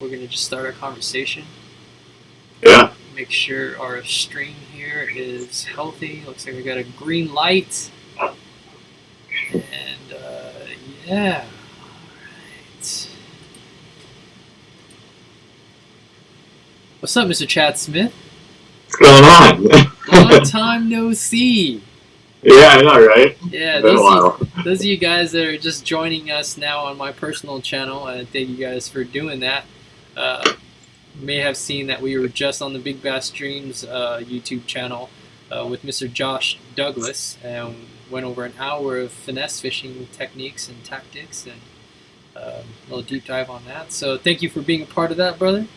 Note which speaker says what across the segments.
Speaker 1: We're going to just start our conversation.
Speaker 2: Yeah.
Speaker 1: Make sure our stream here is healthy. Looks like we got a green light. And yeah. Alright. What's up, Mr. Chad Smith?
Speaker 2: What's going on?
Speaker 1: Long time no see.
Speaker 2: Yeah, I know, right?
Speaker 1: Yeah,
Speaker 2: Been a while.
Speaker 1: those of you guys that are just joining us now on my personal channel, and thank you guys for doing that. May have seen that we were just on the BigBassDreams YouTube channel with Mr. Josh Douglas, and went over an hour of finesse fishing techniques and tactics, and a little deep dive on that. So thank you for being a part of that, brother.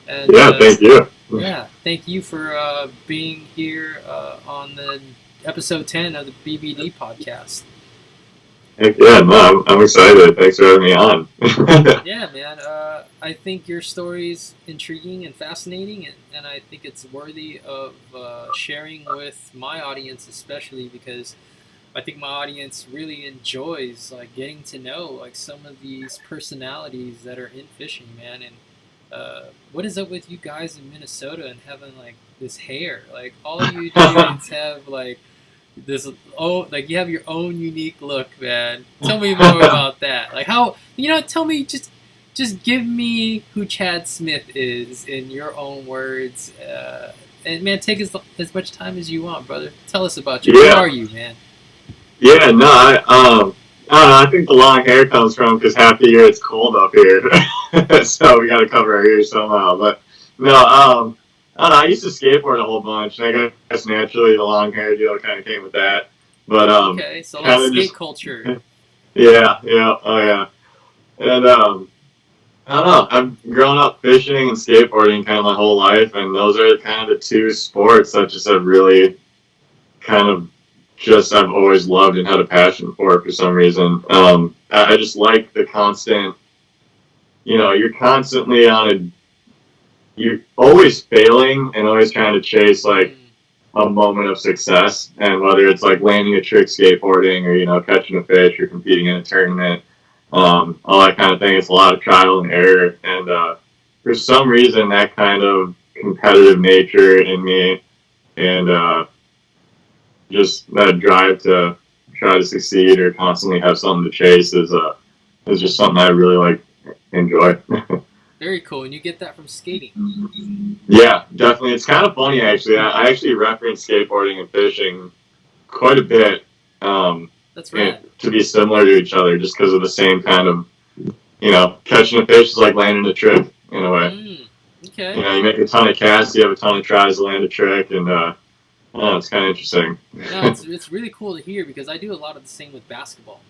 Speaker 1: And,
Speaker 2: yeah, thank you.
Speaker 1: Yeah, thank you for being here on the episode 10 of the BBD podcast.
Speaker 2: Heck yeah, no, I'm excited. Thanks for having me on.
Speaker 1: Yeah, man. I think your story is intriguing and fascinating, and I think it's worthy of sharing with my audience, especially because I think my audience really enjoys like getting to know like some of these personalities that are in fishing, man. And what is up with you guys in Minnesota and having like this hair? Like all you dudes have like this, like you have your own unique look, man. Tell me more about that. Like how, tell me, just give me who Chad Smith is in your own words. And man, take as much time as you want, brother. Tell us about you.
Speaker 2: Yeah.
Speaker 1: Who are you, man?
Speaker 2: Yeah, no, I don't know. I think the long hair comes from because half the year it's cold up here, so we got to cover our ears somehow. But no, I don't know. I used to skateboard a whole bunch, and I guess naturally the long hair deal kind of came with that. But
Speaker 1: Okay, so a lot of skate culture.
Speaker 2: Yeah, oh yeah, and I don't know. I've grown up fishing and skateboarding kind of my whole life, and those are kind of the two sports that just have really kind of I've always loved and had a passion for some reason. I just like the constant, you're constantly you're always failing and always trying to chase like a moment of success, and whether it's like landing a trick skateboarding or, catching a fish or competing in a tournament, all that kind of thing. It's a lot of trial and error, and for some reason that kind of competitive nature in me and just that drive to try to succeed or constantly have something to chase is just something I really like enjoy.
Speaker 1: Very cool. And you get that from skating.
Speaker 2: Yeah, definitely. It's kind of funny actually. I actually reference skateboarding and fishing quite a bit.
Speaker 1: That's right.
Speaker 2: To be similar to each other, just because of the same kind of, catching a fish is like landing a trick in a way.
Speaker 1: Okay.
Speaker 2: You make a ton of casts, you have a ton of tries to land a trick, and it's kind of interesting.
Speaker 1: No, it's really cool to hear because I do a lot of the same with basketball.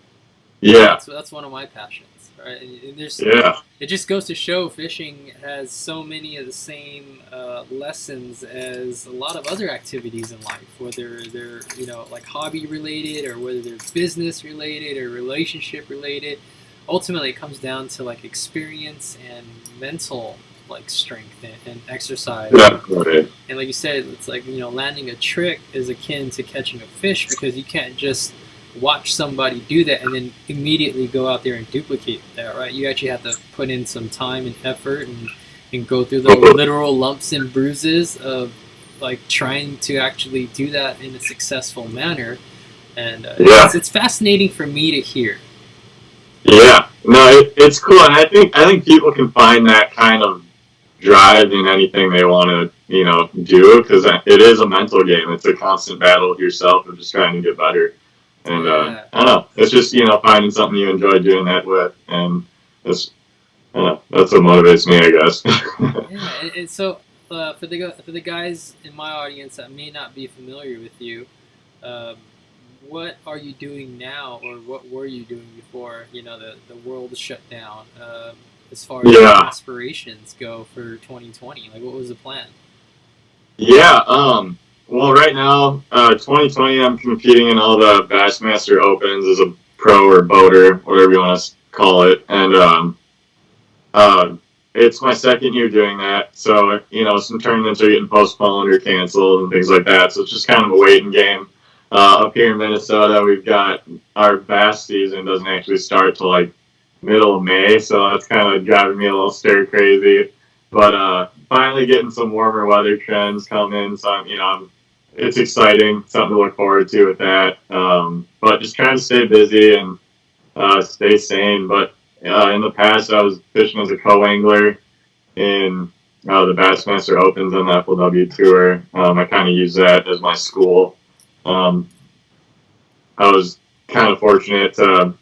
Speaker 2: Yeah.
Speaker 1: That's one of my passions, right? And it just goes to show fishing has so many of the same lessons as a lot of other activities in life, whether they're like hobby related or whether they're business related or relationship related. Ultimately, it comes down to like experience and mental like strength and exercise.
Speaker 2: Yeah, right.
Speaker 1: And like you said, it's like landing a trick is akin to catching a fish because you can't just watch somebody do that and then immediately go out there and duplicate that, right? You actually have to put in some time and effort and go through the literal lumps and bruises of like trying to actually do that in a successful manner. And it's fascinating for me to hear.
Speaker 2: Yeah, no, it's cool, and I think people can find that kind of drive in anything they want to do, because it is a mental game. It's a constant battle with yourself of just trying to get better. And I don't know, it's just finding something you enjoy doing that with, and that's what motivates me, I guess.
Speaker 1: Yeah, and so for the guys in my audience that may not be familiar with you, what are you doing now, or what were you doing before the world shut down? As far as aspirations go for 2020, like what was the plan?
Speaker 2: Yeah, well, right now, 2020, I'm competing in all the Bassmaster Opens as a pro or boater, whatever you want to call it, and it's my second year doing that, so some tournaments are getting postponed or canceled and things like that. So it's just kind of a waiting game. Up here in Minnesota, we've got our bass season doesn't actually start till like middle of May, so that's kind of driving me a little stir crazy. But finally getting some warmer weather trends coming, so it's exciting, something to look forward to with that. But just trying to stay busy and stay sane. But in the past, I was fishing as a co-angler in the Bassmaster Opens on the FLW tour. I kind of use that as my school. Um, I was kind of fortunate to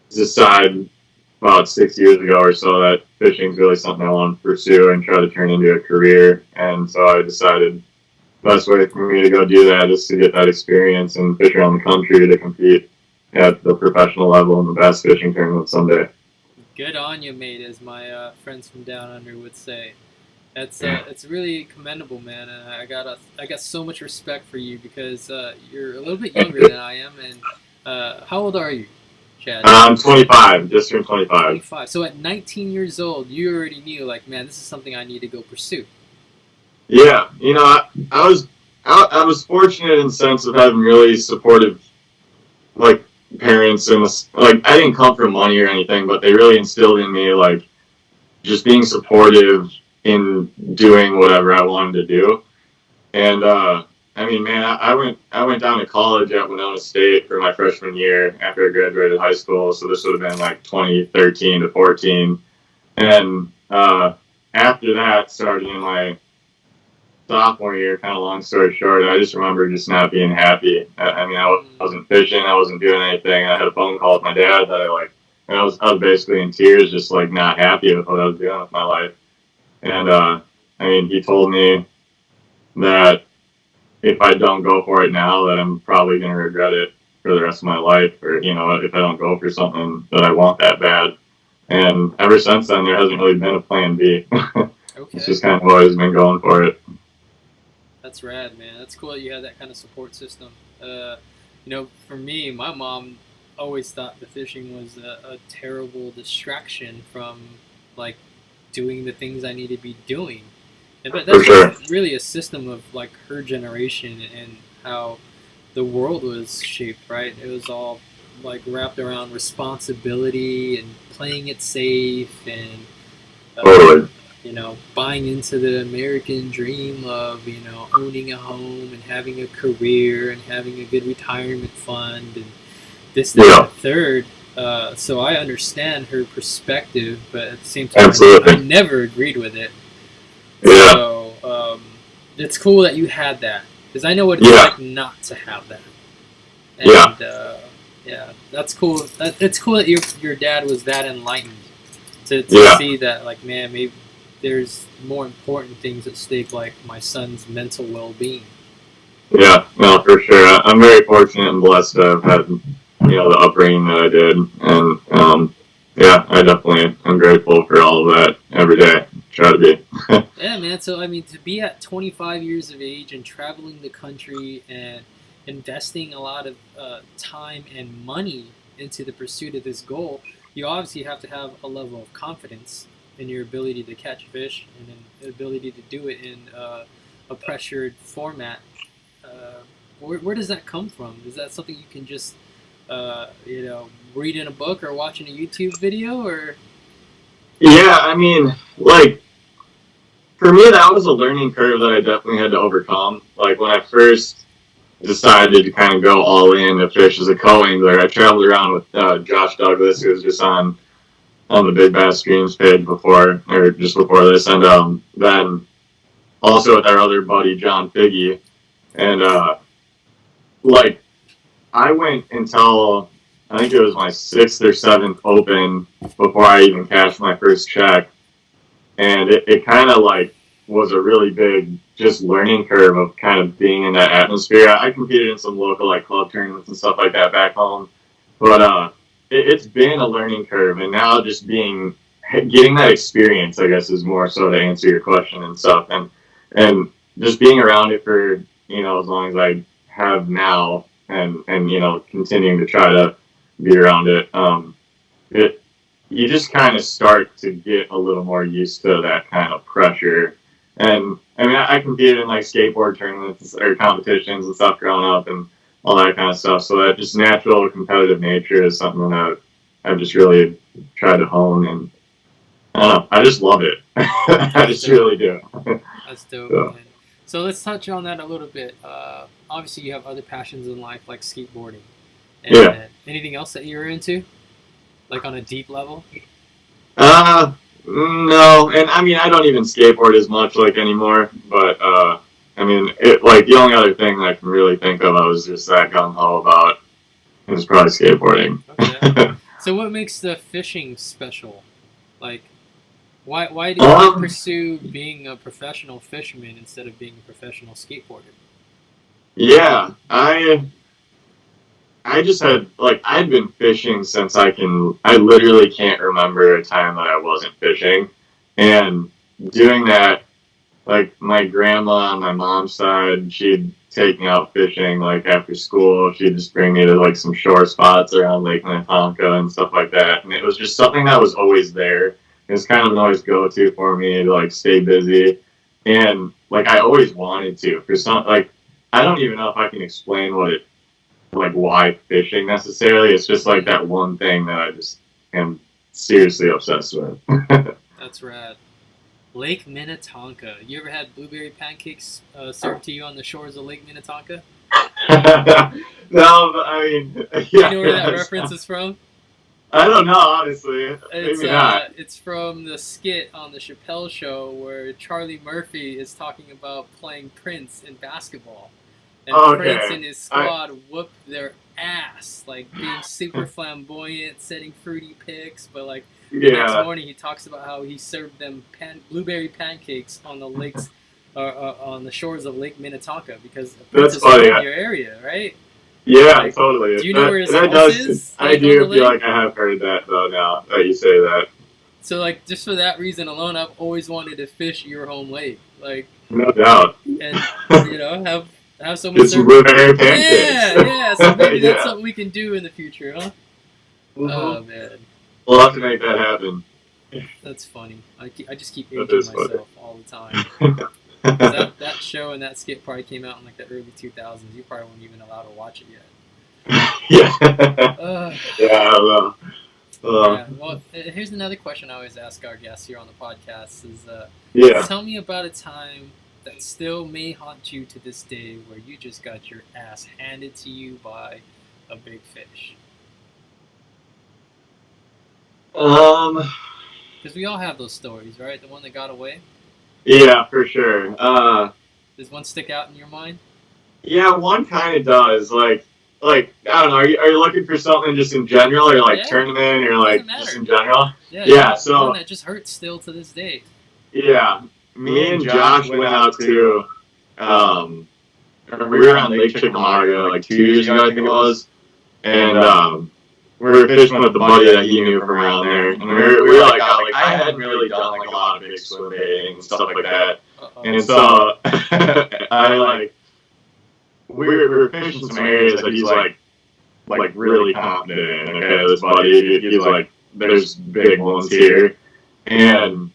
Speaker 2: decide about 6 years ago or so that fishing is really something I want to pursue and try to turn into a career. And so I decided the best way for me to go do that is to get that experience and fish around the country to compete at the professional level in the bass fishing tournament someday.
Speaker 1: Good on you, mate, as my friends from down under would say. It's really commendable, man, and I got so much respect for you because you're a little bit younger than I am. And how old are you, Chad?
Speaker 2: I'm 25, just turned 25.
Speaker 1: 25. So at 19 years old, you already knew, like, man, this is something I need to go pursue.
Speaker 2: Yeah, I was fortunate in the sense of having really supportive like parents and like I didn't come from money or anything, but they really instilled in me like just being supportive in doing whatever I wanted to do. And I mean, man, I went down to college at Winona State for my freshman year after I graduated high school. So this would have been like 2013 to 14, and after that, starting in my sophomore year, kind of long story short, I just remember just not being happy. I mean, I wasn't fishing, I wasn't doing anything. I had a phone call with my dad that I was basically in tears, just like not happy with what I was doing with my life. And I mean, he told me that if I don't go for it now, that I'm probably going to regret it for the rest of my life, or if I don't go for something that I want that bad. And ever since then, there hasn't really been a plan B. It's
Speaker 1: Okay.
Speaker 2: just kind of always been going for it.
Speaker 1: That's rad, man. That's cool that you have that kind of support system. For me, my mom always thought the fishing was a terrible distraction from like doing the things I need to be doing. But
Speaker 2: For
Speaker 1: that's
Speaker 2: sure.
Speaker 1: really a system of like her generation and how the world was shaped, right? It was all like wrapped around responsibility and playing it safe and uh,
Speaker 2: Totally.
Speaker 1: buying into the American dream of, owning a home and having a career and having a good retirement fund and this, that, and
Speaker 2: Yeah,
Speaker 1: the third. So I understand her perspective, but at the same time, I
Speaker 2: absolutely.
Speaker 1: never agreed with it.
Speaker 2: Yeah,
Speaker 1: So it's cool that you had that because I know what it's
Speaker 2: yeah,
Speaker 1: like not to have that.
Speaker 2: yeah,
Speaker 1: And yeah, that's cool. It's cool that your dad was that enlightened to
Speaker 2: yeah,
Speaker 1: see that, like, man, maybe there's more important things at stake, like my son's mental well-being.
Speaker 2: yeah. No, for sure. I'm very fortunate and blessed to have had, the upbringing that I did, and yeah, I definitely am grateful for all of that every day. Try to be.
Speaker 1: Yeah, man. So I mean, to be at 25 years of age and traveling the country and investing a lot of time and money into the pursuit of this goal, you obviously have to have a level of confidence in your ability to catch fish and an ability to do it in a pressured format. Where does that come from? Is that something you can just read in a book or watch in a YouTube video, or
Speaker 2: Yeah, I mean, like for me, that was a learning curve that I definitely had to overcome. Like when I first decided to kind of go all in to fish as a co-angler, I traveled around with Josh Douglas, who was just on the BigBassDreams page before, or just before this, and then also with our other buddy John Figgy, and like I went until I think it was my sixth or seventh open before I even cashed my first check, and it kind of like was a really big just learning curve of kind of being in that atmosphere. I competed in some local like club tournaments and stuff like that back home, but it's been a learning curve, and now just being getting that experience, I guess, is more so to answer your question and stuff, and just being around it for as long as I have now, and continuing to try to be around it. It you just kind of start to get a little more used to that kind of pressure. And I mean, I competed in like skateboard tournaments or competitions and stuff growing up and all that kind of stuff. So that just natural competitive nature is something that I've just really tried to hone, and I don't know, I just love it. I just really do.
Speaker 1: That's dope,
Speaker 2: So,
Speaker 1: man. So let's touch on that a little bit. Obviously, you have other passions in life like skateboarding. And
Speaker 2: yeah.
Speaker 1: anything else that you're into, like on a deep level?
Speaker 2: No, and I mean I don't even skateboard as much like anymore, but I mean it like the only other thing that I can really think of I was just that gung ho about is probably skateboarding.
Speaker 1: Okay. So what makes the fishing special? Like, why did you pursue being a professional fisherman instead of being a professional skateboarder?
Speaker 2: Yeah, I just had like I'd been fishing since I literally can't remember a time that I wasn't fishing, and doing that like my grandma on my mom's side, she'd take me out fishing like after school. She'd just bring me to like some shore spots around Lake Minnetonka and stuff like that. And it was just something that was always there. It was kind of an always go to for me to like stay busy. And like I always wanted to. For some like I don't even know if I can explain what it like why fishing necessarily. It's just like that one thing that I just am seriously obsessed with.
Speaker 1: That's rad. Lake Minnetonka. You ever had blueberry pancakes served to you on the shores of Lake Minnetonka?
Speaker 2: No, but I mean, yeah.
Speaker 1: Do you know where that reference is from?
Speaker 2: I don't know, honestly. Maybe not.
Speaker 1: It's from the skit on the Chappelle Show where Charlie Murphy is talking about playing Prince in basketball. And Prince and his squad whooped their ass, like being super flamboyant, setting fruity pics, but like the next morning he talks about how he served them blueberry pancakes on the lakes, on the shores of Lake Minnetonka because Prince is from your area, right?
Speaker 2: Yeah, like, totally.
Speaker 1: Do you know where his house is?
Speaker 2: I do feel like I have heard that though now that you say that.
Speaker 1: So like just for that reason alone, I've always wanted to fish your home lake, like
Speaker 2: no doubt.
Speaker 1: And you know have someone
Speaker 2: get some blueberry pancakes.
Speaker 1: Yeah. So maybe that's something we can do in the future, huh? Mm-hmm. Oh man.
Speaker 2: We'll have to make that happen.
Speaker 1: That's funny. I just keep aging myself funny. All the time. that show and that skit probably came out in like the early 2000s. You probably weren't even allowed to watch it yet.
Speaker 2: Yeah. Yeah, well.
Speaker 1: Yeah. Well, here's another question I always ask our guests here on the podcast is, tell me about a time that still may haunt you to this day where you just got your ass handed to you by a big fish. Because we all have those stories, right? The one that got away?
Speaker 2: Yeah, for sure.
Speaker 1: Does one stick out in your mind?
Speaker 2: Yeah, one kind of does. Like I don't know. Are you looking for something just in general, or like tournament, or like just in general?
Speaker 1: Yeah. So one that just hurts still to this day.
Speaker 2: Yeah, me and Josh went out to. We were on Lake Chickamauga like 2 years ago, I think it was, and we were fishing with the buddy that he knew from around there, and we were like, I hadn't really done like a lot of big swim baiting and stuff like that, and so we were fishing some areas that he's like really confident in. Okay, this buddy, he's like, there's big ones here, and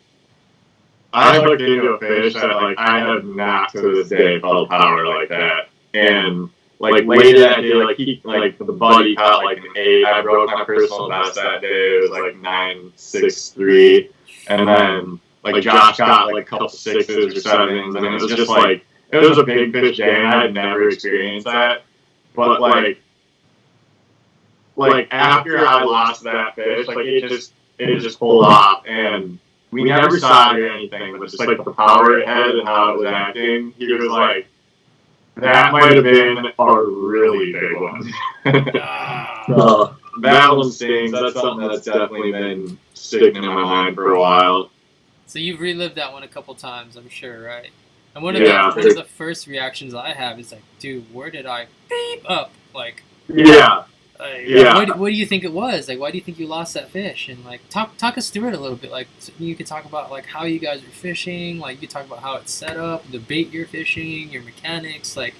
Speaker 2: I hooked into a fish that like I have not to this day felt power like that, and like later that day, like the buddy caught like an 8. I broke my personal best that day. It was like 9.63, and then like Josh got like a couple 6s or 7s, and it was just like it was a big fish day, and I had never experienced that. But like after I lost that fish, like it just pulled off, and we never saw it or anything, but just like the power it had and how it was acting, he was like, that might have been a really big one. So that one stings. That's something that's definitely been sticking in my mind for a while.
Speaker 1: So you've relived that one a couple times, I'm sure, right? And one of the first reactions I have is like, dude, where did I beep up? Like, what do you think it was? Like, why do you think you lost that fish? And like, talk us through it a little bit. Like, so you could talk about like how you guys are fishing. Like, you could talk about how it's set up, the bait you're fishing, your mechanics. Like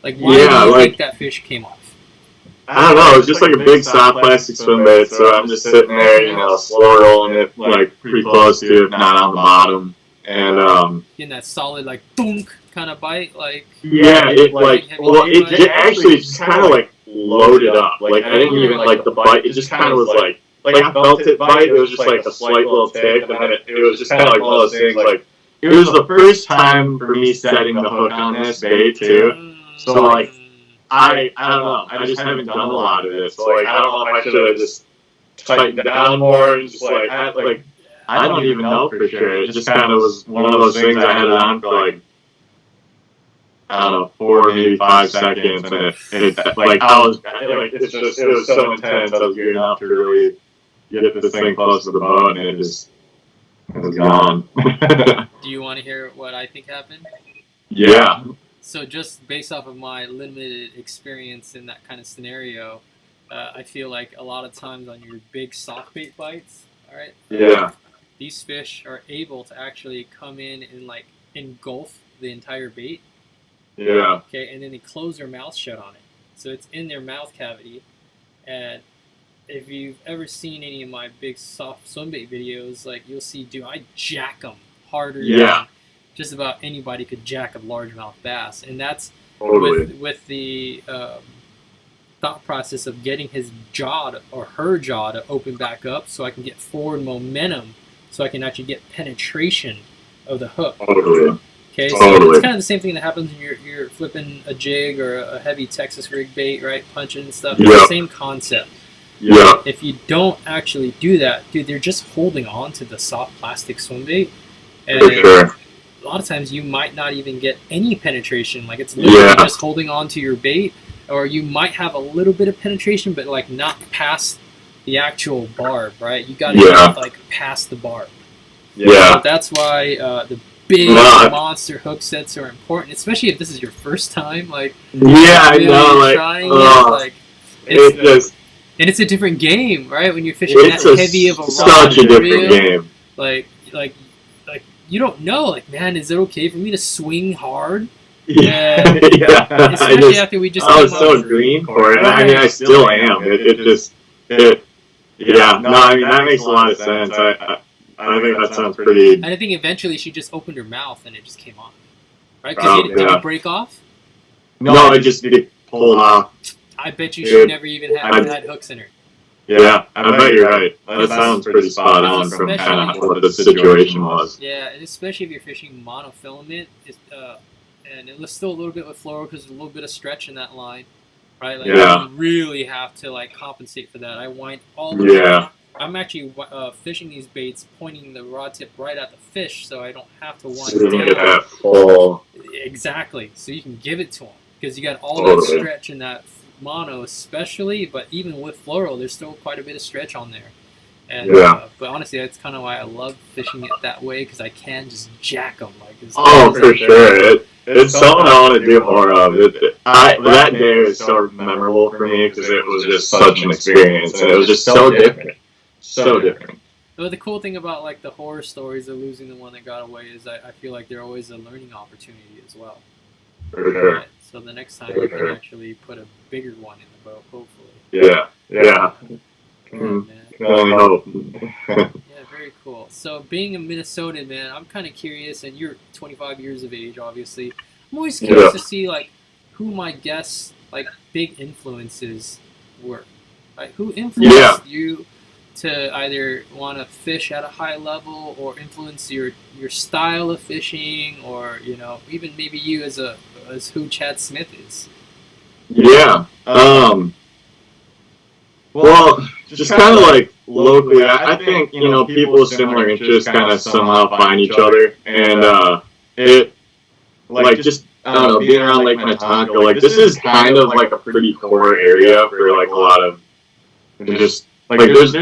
Speaker 1: why do you think that fish came off?
Speaker 2: I don't know. It was just like a big soft plastic swim bait. So I'm just sitting there, slow rolling it, like pretty close to, if not on the bottom, and
Speaker 1: getting that solid like thunk kind of bite, like
Speaker 2: it actually just kind of like loaded up. Like I didn't even like the bite. It just kind of was like I felt it bite. It was just like a slight little tick, and then it was just kind of like one of those things. Like it was the first time for me setting the hook on this bait too. So like I don't know. I just haven't done a lot of this. So like I don't know if I should have just tightened down more and just I don't even know for sure. It just kind of was one of those things. I had it on for like I don't know 4 maybe 5 seconds, and it like I was like it's just it was so intense. I was gearing up to really get this thing close to the boat, and it was gone.
Speaker 1: Do you want to hear what I think happened?
Speaker 2: Yeah.
Speaker 1: So just based off of my limited experience in that kind of scenario, I feel like a lot of times on your big soft bait bites, all right?
Speaker 2: Yeah.
Speaker 1: These fish are able to actually come in and like engulf the entire bait.
Speaker 2: Yeah.
Speaker 1: Okay, and then they close their mouth shut on it. So it's in their mouth cavity. And if you've ever seen any of my big soft swim bait videos, like you'll see, dude, I jack them harder than just about anybody could jack a largemouth bass. And that's with the thought process of getting his jaw or her jaw to open back up so I can get forward momentum so I can actually get penetration of the hook. Okay, so it's kind of the same thing that happens when you're flipping a jig or a heavy Texas rig bait, right? Punching and stuff. It's the same concept.
Speaker 2: Yeah.
Speaker 1: If you don't actually do that, dude, they're just holding on to the soft plastic swim bait. And a lot of times you might not even get any penetration. Like it's literally just holding on to your bait, or you might have a little bit of penetration, but like not past the actual barb, right? You got to get like past the barb.
Speaker 2: Yeah.
Speaker 1: So that's why the big monster hook sets are important, especially if this is your first time. Like
Speaker 2: I know,
Speaker 1: trying it. It's just. And it's a different game, right? When you're fishing that heavy of a rod,
Speaker 2: such a different game.
Speaker 1: Like you don't know. Like, man, is it okay for me to swing hard? Especially after we just.
Speaker 2: I was so green for it. I mean, I still am. That makes a lot of sense. I think that sounds pretty.
Speaker 1: And I think eventually she just opened her mouth and it just came off, right? Because did it break off?
Speaker 2: No, it pulled off.
Speaker 1: I bet you she never even had hooks in her.
Speaker 2: Yeah, I bet you're right. That sounds pretty spot on from kind of what the situation was.
Speaker 1: Yeah, and especially if you're fishing monofilament, and it was still a little bit with fluoro because there's a little bit of stretch in that line, right? Like you really have to like compensate for that. I wind all the way. I'm actually fishing these baits, pointing the rod tip right at the fish, so I don't have to wind
Speaker 2: so
Speaker 1: down.
Speaker 2: Get that full.
Speaker 1: Exactly. So you can give it to them because you got all that stretch in that mono, especially. But even with fluoro, there's still quite a bit of stretch on there. And but honestly, that's kind of why I love fishing it that way because I can just jack them like this.
Speaker 2: For sure. It's something I want to do more of. That day was so memorable for me because it was just such an experience, and it was just so different. So different.
Speaker 1: But the cool thing about like the horror stories of losing the one that got away is I feel like they're always a learning opportunity as well.
Speaker 2: For sure.
Speaker 1: Right? So the next time you can actually put a bigger one in the boat, hopefully.
Speaker 2: Yeah.
Speaker 1: Good, man.
Speaker 2: I hope.
Speaker 1: Yeah, very cool. So being a Minnesotan, man, I'm kind of curious, and you're 25 years of age, obviously. I'm always curious to see like who my guests, like big influences were. Like who influenced you to either want to fish at a high level or influence your style of fishing, or even maybe you as who Chad Smith is.
Speaker 2: Yeah. Well, just kind of like locally, I think people with similar interests kind of somehow find each other, and it like just I don't know, being around Lake Minnetonka, like this is kind of like a pretty core area for like a lot of just. Like there's a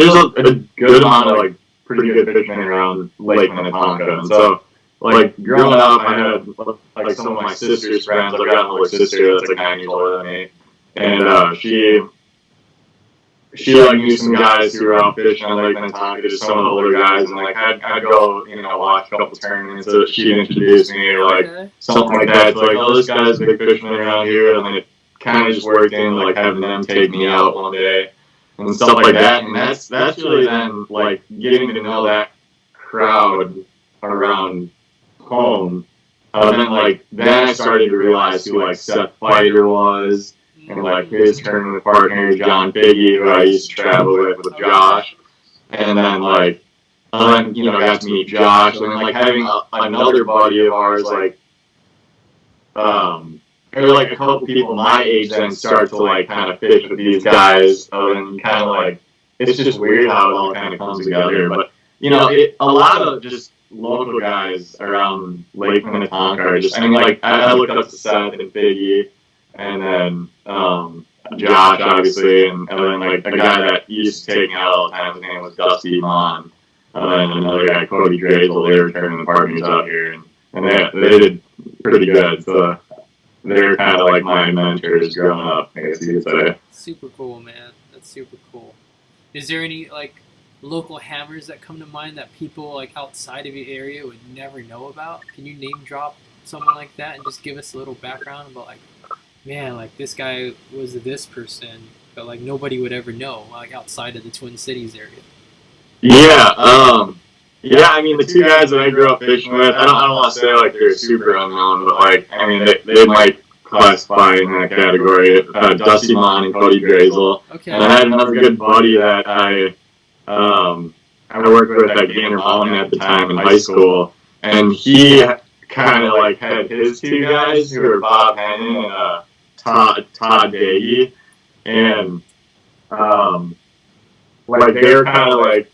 Speaker 2: good amount of like pretty good fishermen around Lake Minnetonka, and so like growing up, I had like some of my sister's friends. I've got an older sister that's like 9 years older than me, and she like knew some guys who were out fishing on Lake Minnetonka, just some of the older guys, and like I'd go watch a couple tournaments that she'd introduce me or like something like that. It's like, oh, this guy's a big fisherman around here, and then it kind of just worked into like having them take me out one day. And stuff like that, and that's really then like getting to know that crowd around home. Then I started to realize who like Seth Fighter was, and like his tournament partner John Figgy, who I used to travel with Josh. and then like, I got to meet Josh, and then like having another buddy of ours or like a couple people my age then start to like kind of fish with these guys, and kind of like it's just weird how it all kind of comes together. But a lot of just local guys around Lake Minnetonka are just, like I look up to Seth and Biggie, and then Josh obviously, and then like a guy that used to take me out all the time. His name was Dusty Mon, and another guy Cody Grazel. They were turning partners out here, and they did pretty good. So they're kind of like my mentors growing up, I guess you could say.
Speaker 1: Super cool, man. That's super cool. Is there any like local hammers that come to mind that people like outside of your area would never know about? Can you name drop someone like that and just give us a little background about like, man, like this guy was this person, but like nobody would ever know, like outside of the Twin Cities area?
Speaker 2: Yeah, the two guys that I grew up fishing with, I don't want to say like they're super unknown, but like, they might classify in that category. Dusty Mon and Cody Grazel.
Speaker 1: Okay.
Speaker 2: And I had another good buddy that I worked with at Gainer Mountain at the time in high school, and he kind of like had his two guys who were Bob Hennon and Todd Daggy, and like they were kind of like,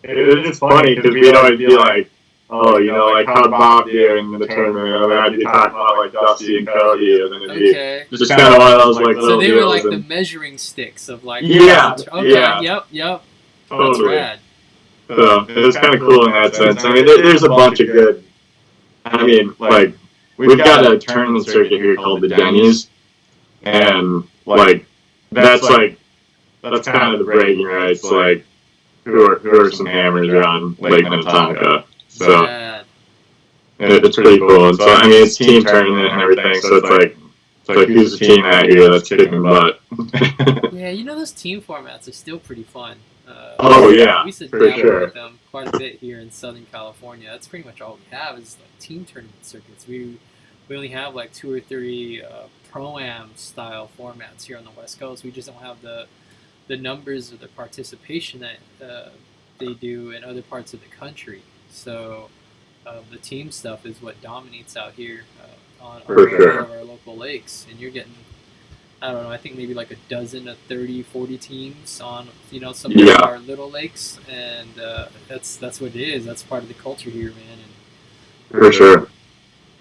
Speaker 2: it was just funny because we'd always be like, oh, like how'd Bob do in the tournament? And then I'd be talking about like Dusty and Cody, and then it'd be just kind of one of those like little
Speaker 1: So they were like
Speaker 2: deals.
Speaker 1: the measuring sticks of like,
Speaker 2: yeah,
Speaker 1: okay,
Speaker 2: yeah,
Speaker 1: yep,
Speaker 2: totally.
Speaker 1: That's rad.
Speaker 2: So it was kind of cool in that sense. There's a bunch of good. Like we've got a tournament circuit here called the Denny's, and like that's kind of the bragging rights. Like who are some hammers around Lake Minnetonka. So it's pretty cool. And so it's team tournament and everything. So it's like who's the team that year that's kicking butt.
Speaker 1: Yeah, those team formats are still pretty fun.
Speaker 2: We
Speaker 1: used to
Speaker 2: for
Speaker 1: dabble
Speaker 2: sure.
Speaker 1: with them quite a bit here in Southern California. That's pretty much all we have is like team tournament circuits. We only have like 2 or 3 pro-am style formats here on the West Coast. We just don't have the numbers or the participation that they do in other parts of the country. So the team stuff is what dominates out here on a lot of our local lakes. And you're getting, I don't know, I think maybe like a dozen of 30, 40 teams on, some of our little lakes. And that's what it is. That's part of the culture here, man. And,
Speaker 2: for sure.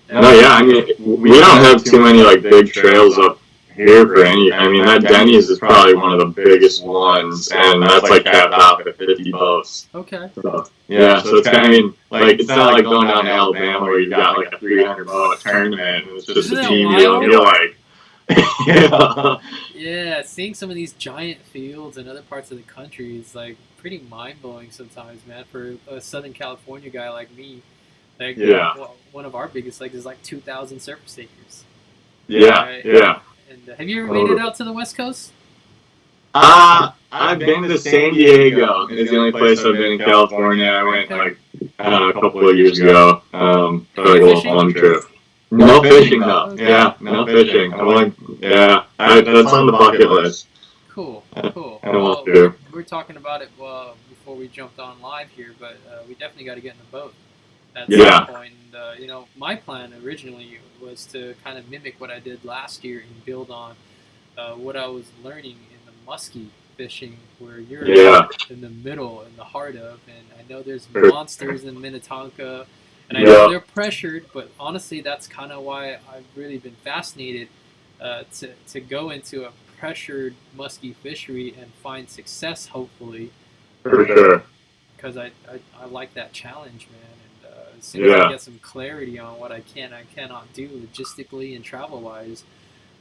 Speaker 2: We don't have too many like big trails up here for any. That Denny's is probably one of the biggest ones, and that's like capped off at 50 boats.
Speaker 1: Okay.
Speaker 2: So it's it's not like going down to Alabama where you've got like a 300 boat tournament and it's just a team deal. And you're like,
Speaker 1: yeah, seeing some of these giant fields in other parts of the country is like pretty mind blowing sometimes, man. For a Southern California guy like me, like one of our biggest lakes is like 2,000 surface acres.
Speaker 2: Yeah.
Speaker 1: And have you ever made it out to the West Coast?
Speaker 2: I've been to San Diego. It's the only place I've been in California. I went a couple of years ago for like a little fun trip. No fishing though. Okay. Yeah, no fishing. That's on the bucket list.
Speaker 1: Cool.
Speaker 2: Well,
Speaker 1: we're talking about it before we jumped on live here, but we definitely got to get in the boat at some point. And, my plan originally was to kind of mimic what I did last year and build on what I was learning in the muskie fishing, where you're in the middle, in the heart of, and I know there's monsters in Minnetonka, and I know they're pressured, but honestly, that's kind of why I've really been fascinated to go into a pressured muskie fishery and find success, hopefully.
Speaker 2: For sure.
Speaker 1: Because I like that challenge, man. And as soon as I get some clarity on what I can and cannot do logistically and travel-wise,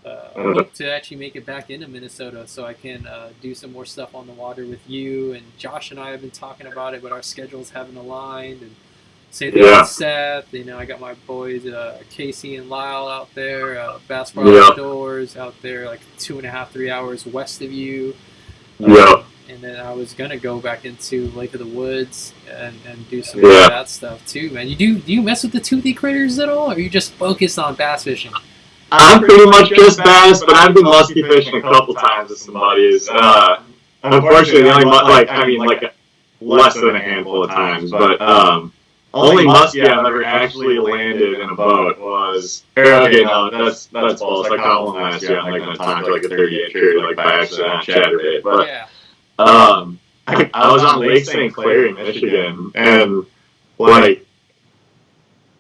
Speaker 1: I hope to actually make it back into Minnesota so I can do some more stuff on the water with you. And Josh and I have been talking about it, but our schedules haven't aligned. And same thing with Seth. I got my boys Casey and Lyle out there, Bassmaster Outdoors out there, like 2.5, 3 hours west of you. And then I was gonna go back into Lake of the Woods and do some of that stuff too, man. Do you mess with the toothy critters at all, or are you just focused on bass fishing?
Speaker 2: I'm pretty much just bass, but I've been musky fishing a couple times with some buddies. Unfortunately, the only less than a handful of times, but only muskie I've ever actually landed in a boat was. Okay, no, that's false. I caught one last year on like an atomic, like a 30-incher, like by accident on chatterbait. But I was on Lake St. Clair in Michigan, and like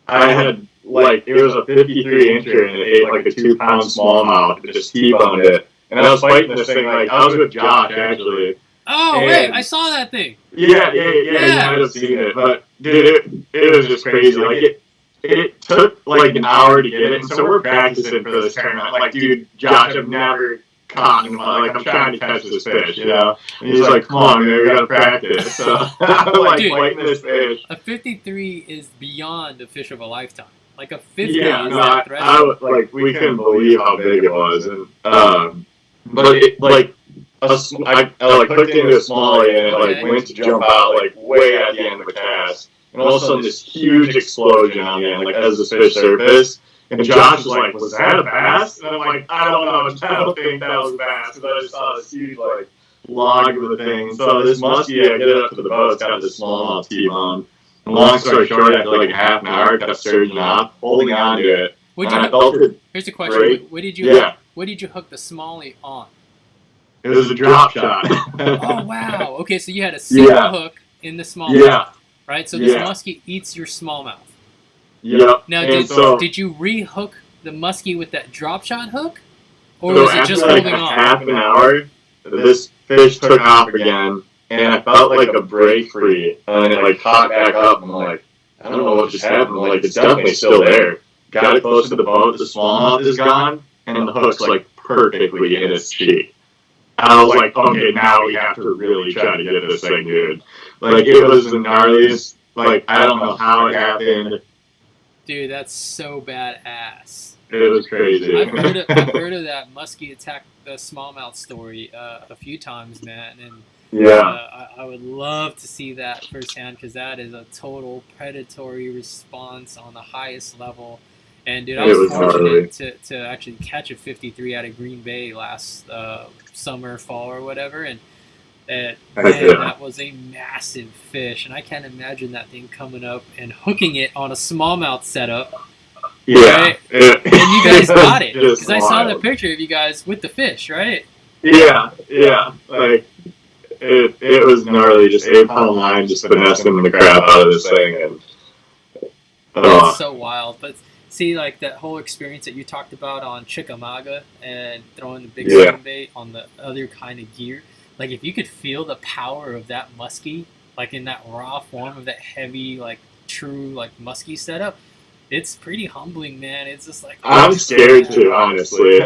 Speaker 2: I had like it was a 53-incher, and it ate like a 2-pound smallmouth. It just T-boned it, and I was fighting this thing like I was with Josh actually.
Speaker 1: Oh, wait, I saw that thing.
Speaker 2: Yeah, you might have seen it, but dude, it was just crazy. Like it took like an hour to get it, and so we're practicing for this tournament. Like, dude, Josh, I've never caught him. Like, I'm trying to catch this fish, you know. And he's like, "Come on, man, we gotta practice." So I'm like fighting this fish.
Speaker 1: A 53 is beyond a fish of a lifetime. Like a 50
Speaker 2: is
Speaker 1: that threshold.
Speaker 2: Like we couldn't believe how big it was, and but it like. I like hooked into a smallie and it like went to jump out like way at the end of the cast, and all of a sudden this huge explosion on the end, like as the fish surfaced. And Josh was like, "Was that a bass?" And I'm like, "I don't know. I don't think that was a bass because I just saw this huge like log of the thing." So this muskie, I get it up to the boat. It's got this smallmouth T-bone. And long story short, after like a half an hour, it kept surging off, holding on to it.
Speaker 1: Here's a question: What did you hook the smallie on?
Speaker 2: It was a drop shot.
Speaker 1: Oh, wow. Okay, so you had a single hook in the smallmouth, right? So this muskie eats your smallmouth.
Speaker 2: Yep.
Speaker 1: Now, did you re-hook the muskie with that drop shot hook? Or was it just holding on?
Speaker 2: Half an hour, this fish took off again, and I felt like a break free, and it like caught back up, and I'm like, I don't know what just happened. Like, it's definitely still there. Got it close to the boat, the smallmouth is gone, and the hook's like perfectly in its cheek. I was like, okay, now we have to really try to get this thing, dude. Like, it was the gnarliest. Like, I don't know how it happened.
Speaker 1: Dude, that's so badass.
Speaker 2: It was crazy.
Speaker 1: I've heard of that muskie attack the smallmouth story a few times, man. And I would love to see that firsthand because that is a total predatory response on the highest level. And dude, I was fortunate to actually catch a 53 out of Green Bay last summer, fall, or whatever, and that was a massive fish. And I can't imagine that thing coming up and hooking it on a smallmouth setup.
Speaker 2: Yeah,
Speaker 1: right? And you guys got it because I saw the picture of you guys with the fish, right?
Speaker 2: Yeah. Like it was gnarly. Just 8-pound line, just finessing the crap out of this thing, and
Speaker 1: it's so wild, but. See, like that whole experience that you talked about on Chickamauga and throwing the big swim bait on the other kind of gear. Like, if you could feel the power of that muskie, like in that raw form of that heavy, like true, like muskie setup, it's pretty humbling, man. It's just like
Speaker 2: I'm scared too, honestly.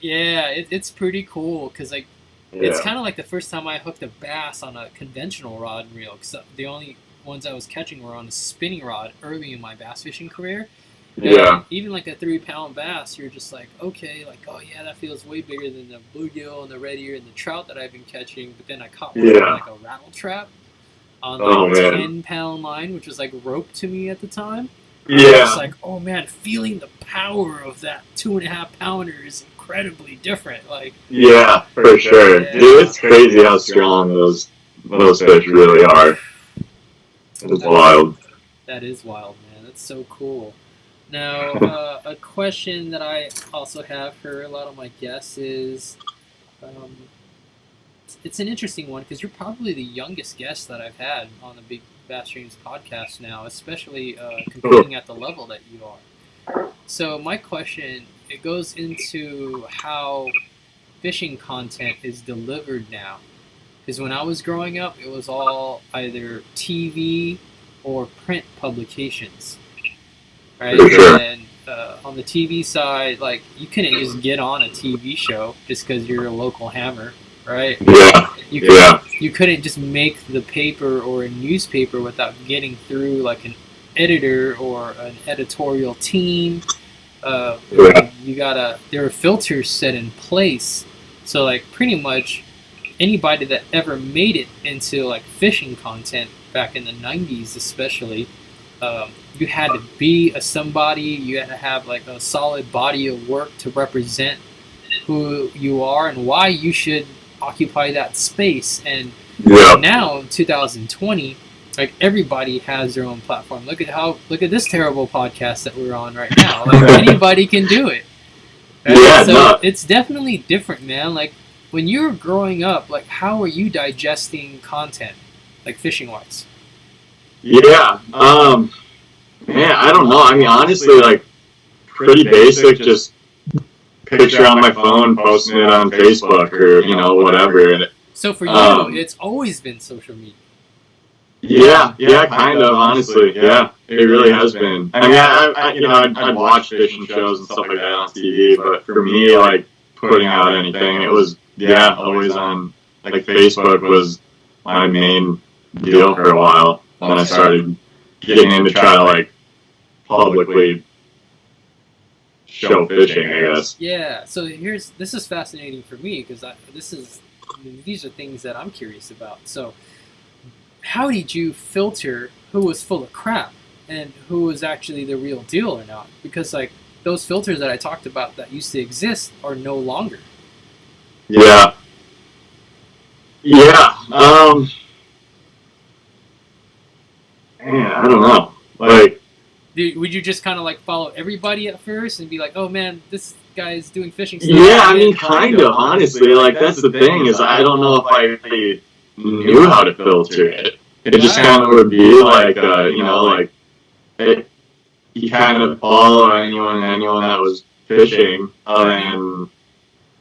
Speaker 1: It's pretty cool because like it's kind of like the first time I hooked a bass on a conventional rod and reel. Because the only ones I was catching were on a spinning rod early in my bass fishing career. And even like a 3-pound bass, you're just like, okay, like, oh yeah, that feels way bigger than the bluegill and the red ear and the trout that I've been catching. But then I caught one on like a rattle trap on like a 10-pound line, which was like rope to me at the time. I was like, oh man, feeling the power of that 2.5-pounder is incredibly different. Like,
Speaker 2: for sure. Dude, it's crazy how strong those fish really are. It's wild.
Speaker 1: That is wild, man. That's so cool. Now, a question that I also have for a lot of my guests is, it's an interesting one because you're probably the youngest guest that I've had on the BigBassDreams podcast now, especially competing at the level that you are. So my question, it goes into how fishing content is delivered now. Because when I was growing up, it was all either TV or print publications, right?
Speaker 2: Sure.
Speaker 1: And on the TV side, like, you couldn't just get on a TV show just because you're a local hammer, right? You couldn't just make the paper or a newspaper without getting through like an editor or an editorial team. There are filters set in place, so like pretty much anybody that ever made it into like fishing content back in the 90s especially, you had to be somebody, you had to have like a solid body of work to represent who you are and why you should occupy that space. And
Speaker 2: Yeah.
Speaker 1: Now, in 2020, like everybody has their own platform. Look at this terrible podcast that we're on right now. Like anybody can do it. Right?
Speaker 2: Yeah,
Speaker 1: So
Speaker 2: no.
Speaker 1: it's definitely different, man. Like when you were growing up, like how are you digesting content, like fishing wise?
Speaker 2: Yeah. Man, I don't know. I mean, honestly, like pretty basic. Just picture on my phone, posting it on Facebook or whatever.
Speaker 1: So for you, it's always been social media.
Speaker 2: Yeah, kind of. Honestly, yeah, it really has been. I mean, I'd watch fishing shows and stuff like that on TV, but for me, like putting out anything, it was always on. Like Facebook was my main deal for a while. Then I started getting in to try to like publicly show fishing, I guess.
Speaker 1: Yeah. So this is fascinating for me because these are things that I'm curious about. So how did you filter who was full of crap and who was actually the real deal or not? Because like those filters that I talked about that used to exist are no longer.
Speaker 2: Yeah. Man, I don't know. Like,
Speaker 1: would you just kind of like follow everybody at first and be like, oh man, this guy's doing fishing stuff?
Speaker 2: Yeah, I mean, kind of, honestly. Like, that's the thing is I don't know if I knew how to filter it. It just kind of would be like, like, you kind of follow anyone that was fishing, and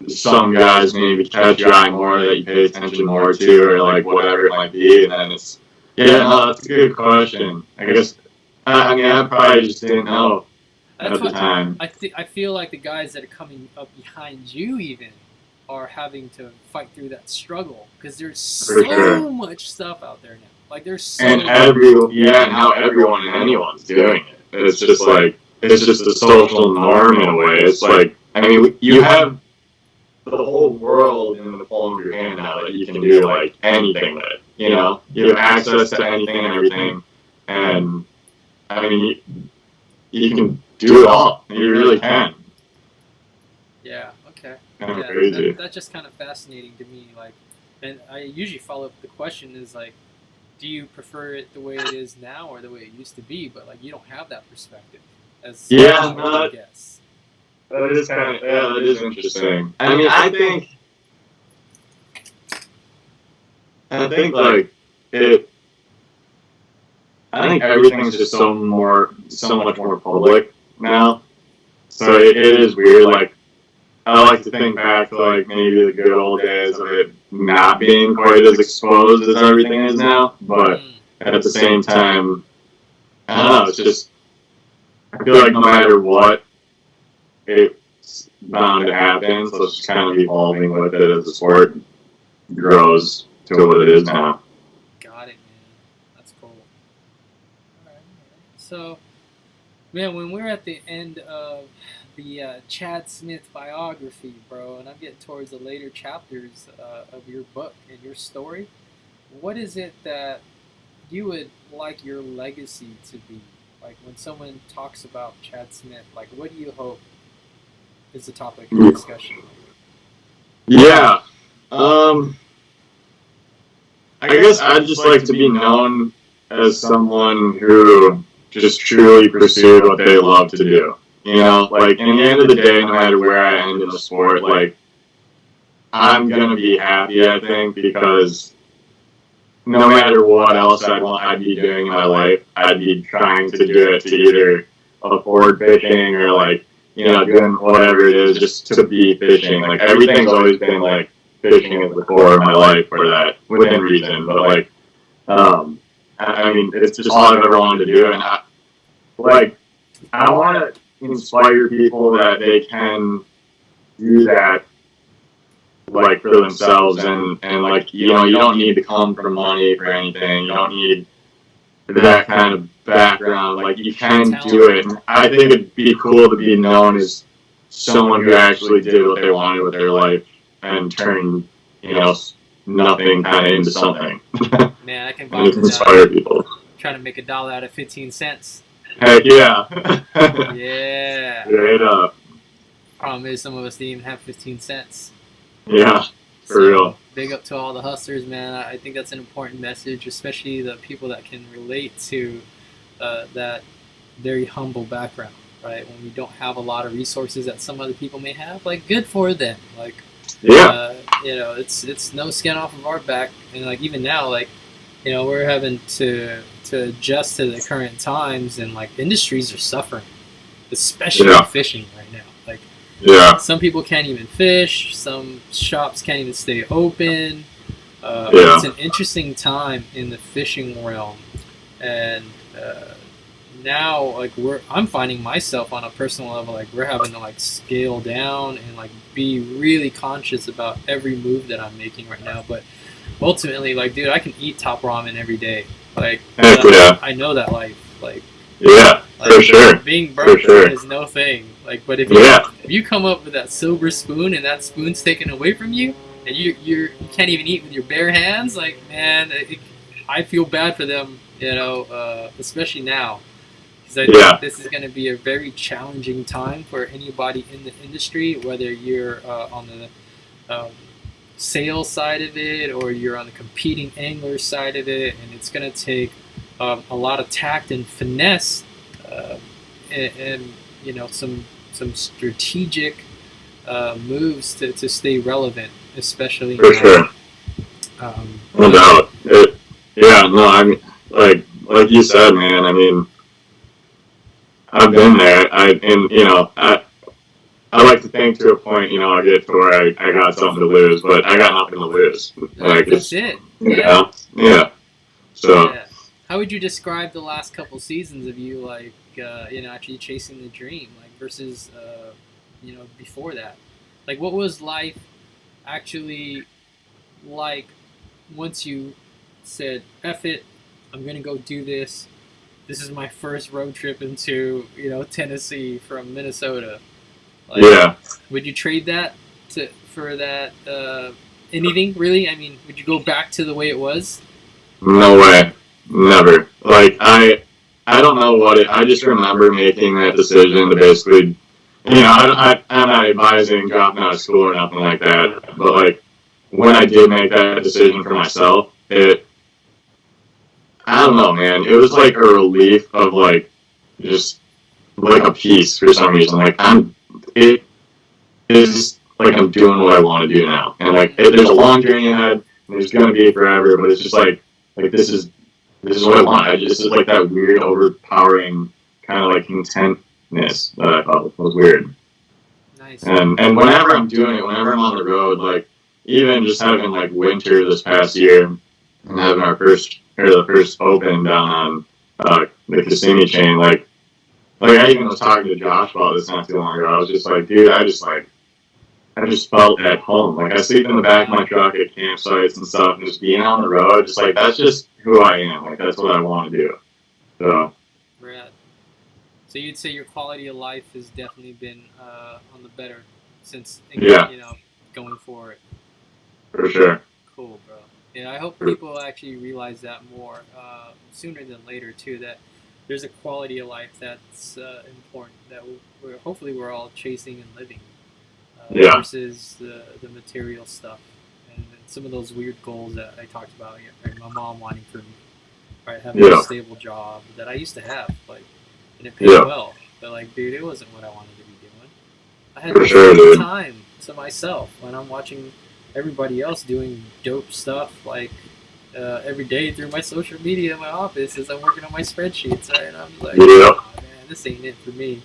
Speaker 2: some guys maybe catch your eye more that you pay attention more to, or like whatever it might be, and then it's, no, that's a good question. I guess, I mean, I probably just didn't know at the time.
Speaker 1: I feel like the guys that are coming up behind you even are having to fight through that struggle because there's so much stuff out there now. Like there's so
Speaker 2: and now everyone and anyone's doing it. It's just like it's just a social norm in a way. It's like, I mean, you have the whole world in the palm of your hand now that you can do like anything with it. You have access to anything and everything, and I mean, you can do it all. You really can.
Speaker 1: Yeah. Okay.
Speaker 2: Kind of crazy.
Speaker 1: That's just kind of fascinating to me. Like, and I usually follow up the question is like, do you prefer it the way it is now or the way it used to be? But like, you don't have that perspective. I guess.
Speaker 2: That is that is interesting. I mean, I think like it. I think everything's just so much more public now. So it is weird. Like, I like to think back to like maybe the good old days of it not being quite as exposed as everything is now. But at the same time, I don't know. It's just, I feel like no matter what, it's bound to happen. So it's just kind of evolving with it as the sport grows to what it is now.
Speaker 1: Got it, man. That's cool. All right. So, man, when we're at the end of the Chad Smith biography, bro, and I'm getting towards the later chapters of your book and your story, what is it that you would like your legacy to be? Like when someone talks about Chad Smith, like what do you hope is the topic of discussion?
Speaker 2: Yeah. I guess I'd just like to be known as someone who just truly pursued what they love to do. Like, in the end of the day, no matter where I end in the sport, like, I'm going to be happy, I think, because no matter what else I'd be doing in my life, I'd be trying to do it to either afford fishing or, like, doing whatever it is just to be fishing. Like, everything's always been, like, fishing at the core of my life for that, within reason. But, like, I mean, it's just all I've ever wanted to do. And, I want to inspire people that they can do that, like, for themselves, and like, you don't need to come from money for anything. You don't need that kind of background. Like, you can do it. And I think it'd be cool to be known as someone who actually did what they wanted with their life and turned, nothing kind of into something.
Speaker 1: Man, I can
Speaker 2: inspire people.
Speaker 1: Trying to make $1 out of 15 cents.
Speaker 2: Heck yeah.
Speaker 1: Yeah.
Speaker 2: Straight up.
Speaker 1: Problem is, some of us didn't even have 15 cents.
Speaker 2: Yeah. For real.
Speaker 1: Big up to all the hustlers, man. I think that's an important message, especially the people that can relate to that very humble background, right? When we don't have a lot of resources that some other people may have, like, good for them. Like,
Speaker 2: Yeah.
Speaker 1: It's no skin off of our back, and like even now, like, we're having to adjust to the current times, and like industries are suffering, especially fishing right now. Like, some people can't even fish. Some shops can't even stay open. It's an interesting time in the fishing realm, and now like I'm finding myself on a personal level, like we're having to like scale down and like be really conscious about every move that I'm making right now. But ultimately, like, dude, I can eat top ramen every day. Like, I know that life. Like,
Speaker 2: for sure.
Speaker 1: Being broke is no thing. Like, but if you come up with that silver spoon and that spoon's taken away from you, and you can't even eat with your bare hands, like, man, I feel bad for them. Especially now. Because I think this is going to be a very challenging time for anybody in the industry, whether you're on the sales side of it or you're on the competing angler side of it, and it's going to take a lot of tact and finesse, and some strategic moves to stay relevant, especially
Speaker 2: for
Speaker 1: now.
Speaker 2: sure. No doubt. I mean, like you said, man. I mean, I've been there. I like to think to a point, I get to where I got something to lose, but I got nothing to lose. Like,
Speaker 1: that's it.
Speaker 2: Yeah. So.
Speaker 1: Yeah. How would you describe the last couple seasons of you, like, actually chasing the dream, like, versus, before that? Like, what was life actually like once you said, F it, I'm going to go do this. This is my first road trip into, Tennessee from Minnesota. Like, would you trade that for that anything, really? I mean, would you go back to the way it was?
Speaker 2: No way. Never. Like, I don't know what I just remember making that decision to basically, I'm not advising dropping out of school or nothing like that, but, like, when I did make that decision for myself, I don't know, man. It was like a relief of, like, just like a peace for some reason. Like, it is like I'm doing what I want to do now, and like there's a long journey ahead, and there's gonna be forever, but it's just like this is what I want. This is like that weird, overpowering kind of like contentness that I felt was weird.
Speaker 1: Nice.
Speaker 2: And whenever I'm doing it, whenever I'm on the road, like even just having like winter this past year and having the first open down on the Kissimmee chain, like I even was talking to Josh about this not too long ago. I was just like, dude, I just felt at home. Like, I sleep in the back of my truck at campsites and stuff, and just being on the road, just like, that's just who I am. Like, that's what I want to do. So.
Speaker 1: Rad. So you'd say your quality of life has definitely been on the better since, going forward.
Speaker 2: For sure.
Speaker 1: Cool, bro. Yeah, I hope people actually realize that more sooner than later, too, that there's a quality of life that's important, that hopefully we're all chasing and living. Versus the material stuff and some of those weird goals that I talked about. Like my mom wanting for me, right, having a stable job that I used to have, like, and it paid well. But like, dude, it wasn't what I wanted to be doing. I had time to myself when I'm watching everybody else doing dope stuff, like every day through my social media in my office as I'm working on my spreadsheets. Right? And I'm like, oh, man, this ain't it for me.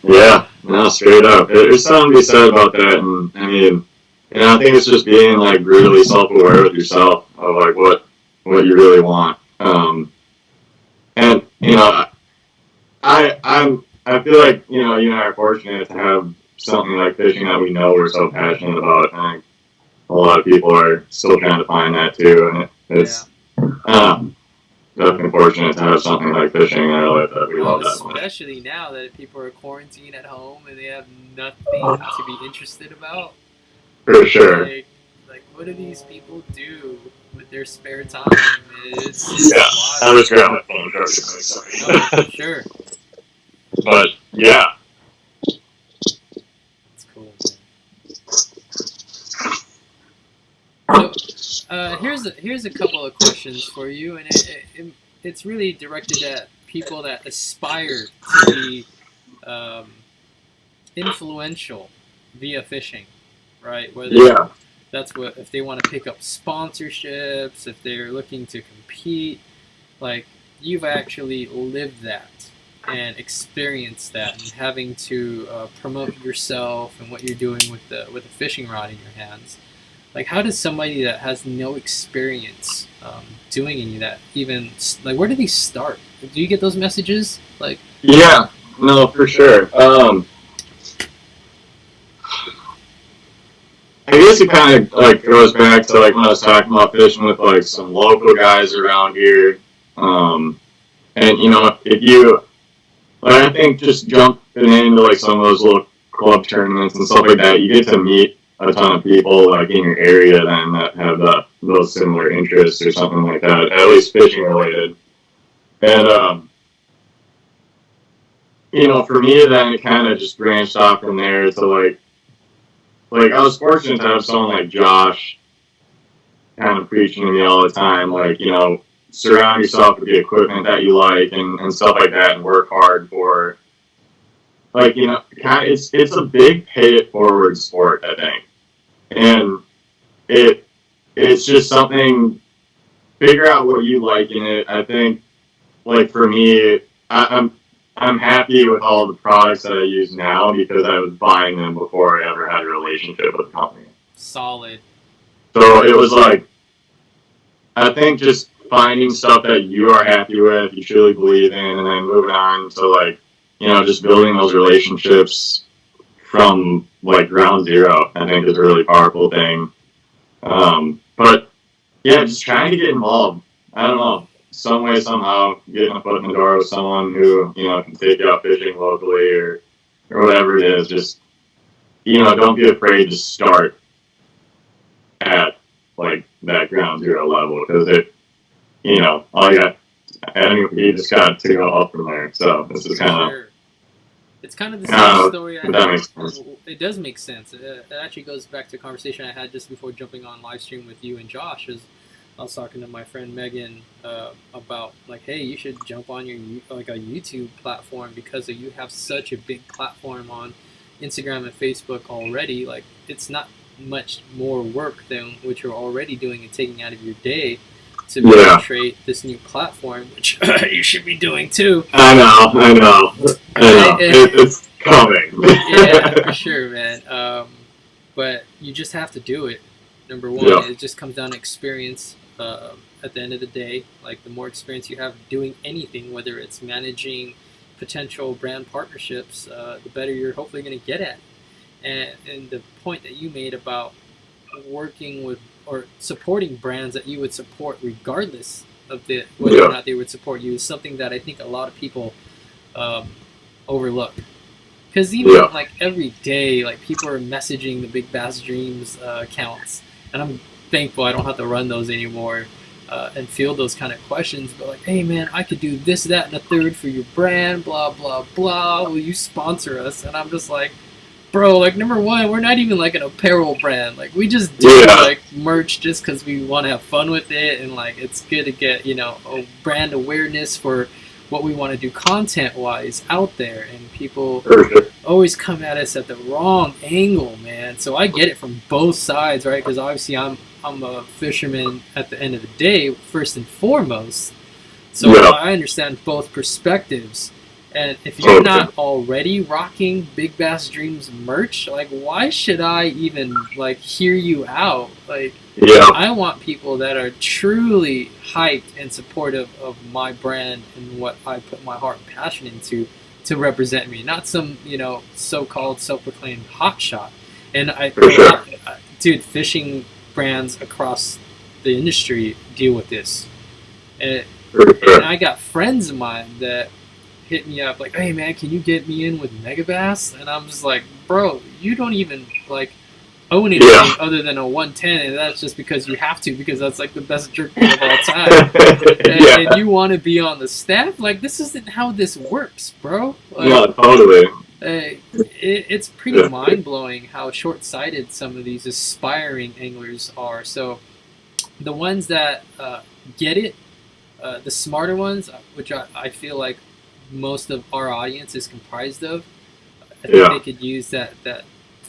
Speaker 2: Yeah, no, straight up. There's something to be said about that, and I mean, I think it's just being like brutally self-aware with yourself of like what you really want. And I feel like you and I are fortunate to have something like fishing that we know we're so passionate about. I think a lot of people are still trying to find that too, and it's definitely fortunate to have something like fishing in our life that we love that much.
Speaker 1: Especially now that people are quarantined at home and they have nothing to be interested about.
Speaker 2: For sure.
Speaker 1: Like what do these people do with their spare time? It's
Speaker 2: wild. I was grabbing my phone. Sorry.
Speaker 1: Oh, sure.
Speaker 2: But yeah.
Speaker 1: It's cool, man. here's a couple of questions for you, and it's really directed at people that aspire to be influential via fishing, right? Whether that's what if they want to pick up sponsorships, if they're looking to compete, like you've actually lived that and experienced that, and having to promote yourself and what you're doing with the fishing rod in your hands. Like, how does somebody that has no experience doing any of that even like? Where do they start? Do you get those messages? Like,
Speaker 2: yeah, no, for sure. I guess it kind of like goes back to like when I was talking about fishing with like some local guys around here, and you know if you like, I think just jumping into like some of those little club tournaments and stuff like that, you get to meet a ton of people like in your area then that have those similar interests or something like that, at least fishing related. And you know, for me then it kind of just branched off from there to like I was fortunate to have someone like Josh kind of preaching to me all the time, like, you know, surround yourself with the equipment that you like and stuff like that, and work hard for, like, you know, kind of, it's a big pay it forward sport, I think, and it's just something. Figure out what you like in it. I think, like for me, I'm happy with all the products that I use now because I was buying them before I ever had a relationship with the company.
Speaker 1: solid.
Speaker 2: So it was like, I think just finding stuff that you are happy with, you truly believe in, and then moving on to like, you know, just building those relationships from like ground zero, I think is a really powerful thing. But yeah, just trying to get involved. I don't know, some way, somehow, getting a foot in the door with someone who, you know, can take you out fishing locally or whatever it is. Just, you know, don't be afraid to start at like that ground zero level, because it, you know, all you got, you just got to go up from there. So this is kind of.
Speaker 1: Sure. It's kind of the same story I
Speaker 2: that
Speaker 1: had.
Speaker 2: makes sense.
Speaker 1: It does make sense. It actually goes back to a conversation I had just before jumping on live stream with you and Josh. Is I was talking to my friend Megan about like, hey, you should jump on your like a YouTube platform because you have such a big platform on Instagram and Facebook already. Like, it's not much more work than what you're already doing and taking out of your day to penetrate this new platform, which you should be doing too.
Speaker 2: I know. It's coming.
Speaker 1: Yeah, for sure, man. But you just have to do it. Number one, it just comes down to experience. At the end of the day, like the more experience you have doing anything, whether it's managing potential brand partnerships, the better you're hopefully going to get at it. And the point that you made about working with or supporting brands that you would support regardless of whether or not they would support you is something that I think a lot of people overlook. Because even like every day, like people are messaging the BigBassDreams accounts, and I'm thankful I don't have to run those anymore and field those kind of questions. But like, hey man, I could do this, that, and a third for your brand, blah blah blah. Will you sponsor us? And I'm just like, bro, like number one, we're not even like an apparel brand. Like we just do like merch just because we want to have fun with it, and like it's good to get, you know, a brand awareness for what we want to do content wise out there, and people always come at us at the wrong angle, man. So I get it from both sides, right? Because obviously I'm a fisherman at the end of the day, first and foremost. So I understand both perspectives. And if you're not already rocking BigBassDreams merch, like why should I even like hear you out? Like I want people that are truly hyped and supportive of my brand and what I put my heart and passion into to represent me, not some, you know, so-called self-proclaimed hotshot. And dude, fishing brands across the industry deal with this. And I got friends of mine that hit me up like, hey man, can you get me in with Megabass? And I'm just like, bro, you don't even like own anything other than a 110, and that's just because you have to, because that's like the best jerk bait of all time. And you want to be on the staff? Like, this isn't how this works, bro. Like,
Speaker 2: totally.
Speaker 1: It's pretty mind blowing how short sighted some of these aspiring anglers are. So the ones that get it, the smarter ones, which I feel like most of our audience is comprised of, I think
Speaker 2: Yeah.
Speaker 1: they could use that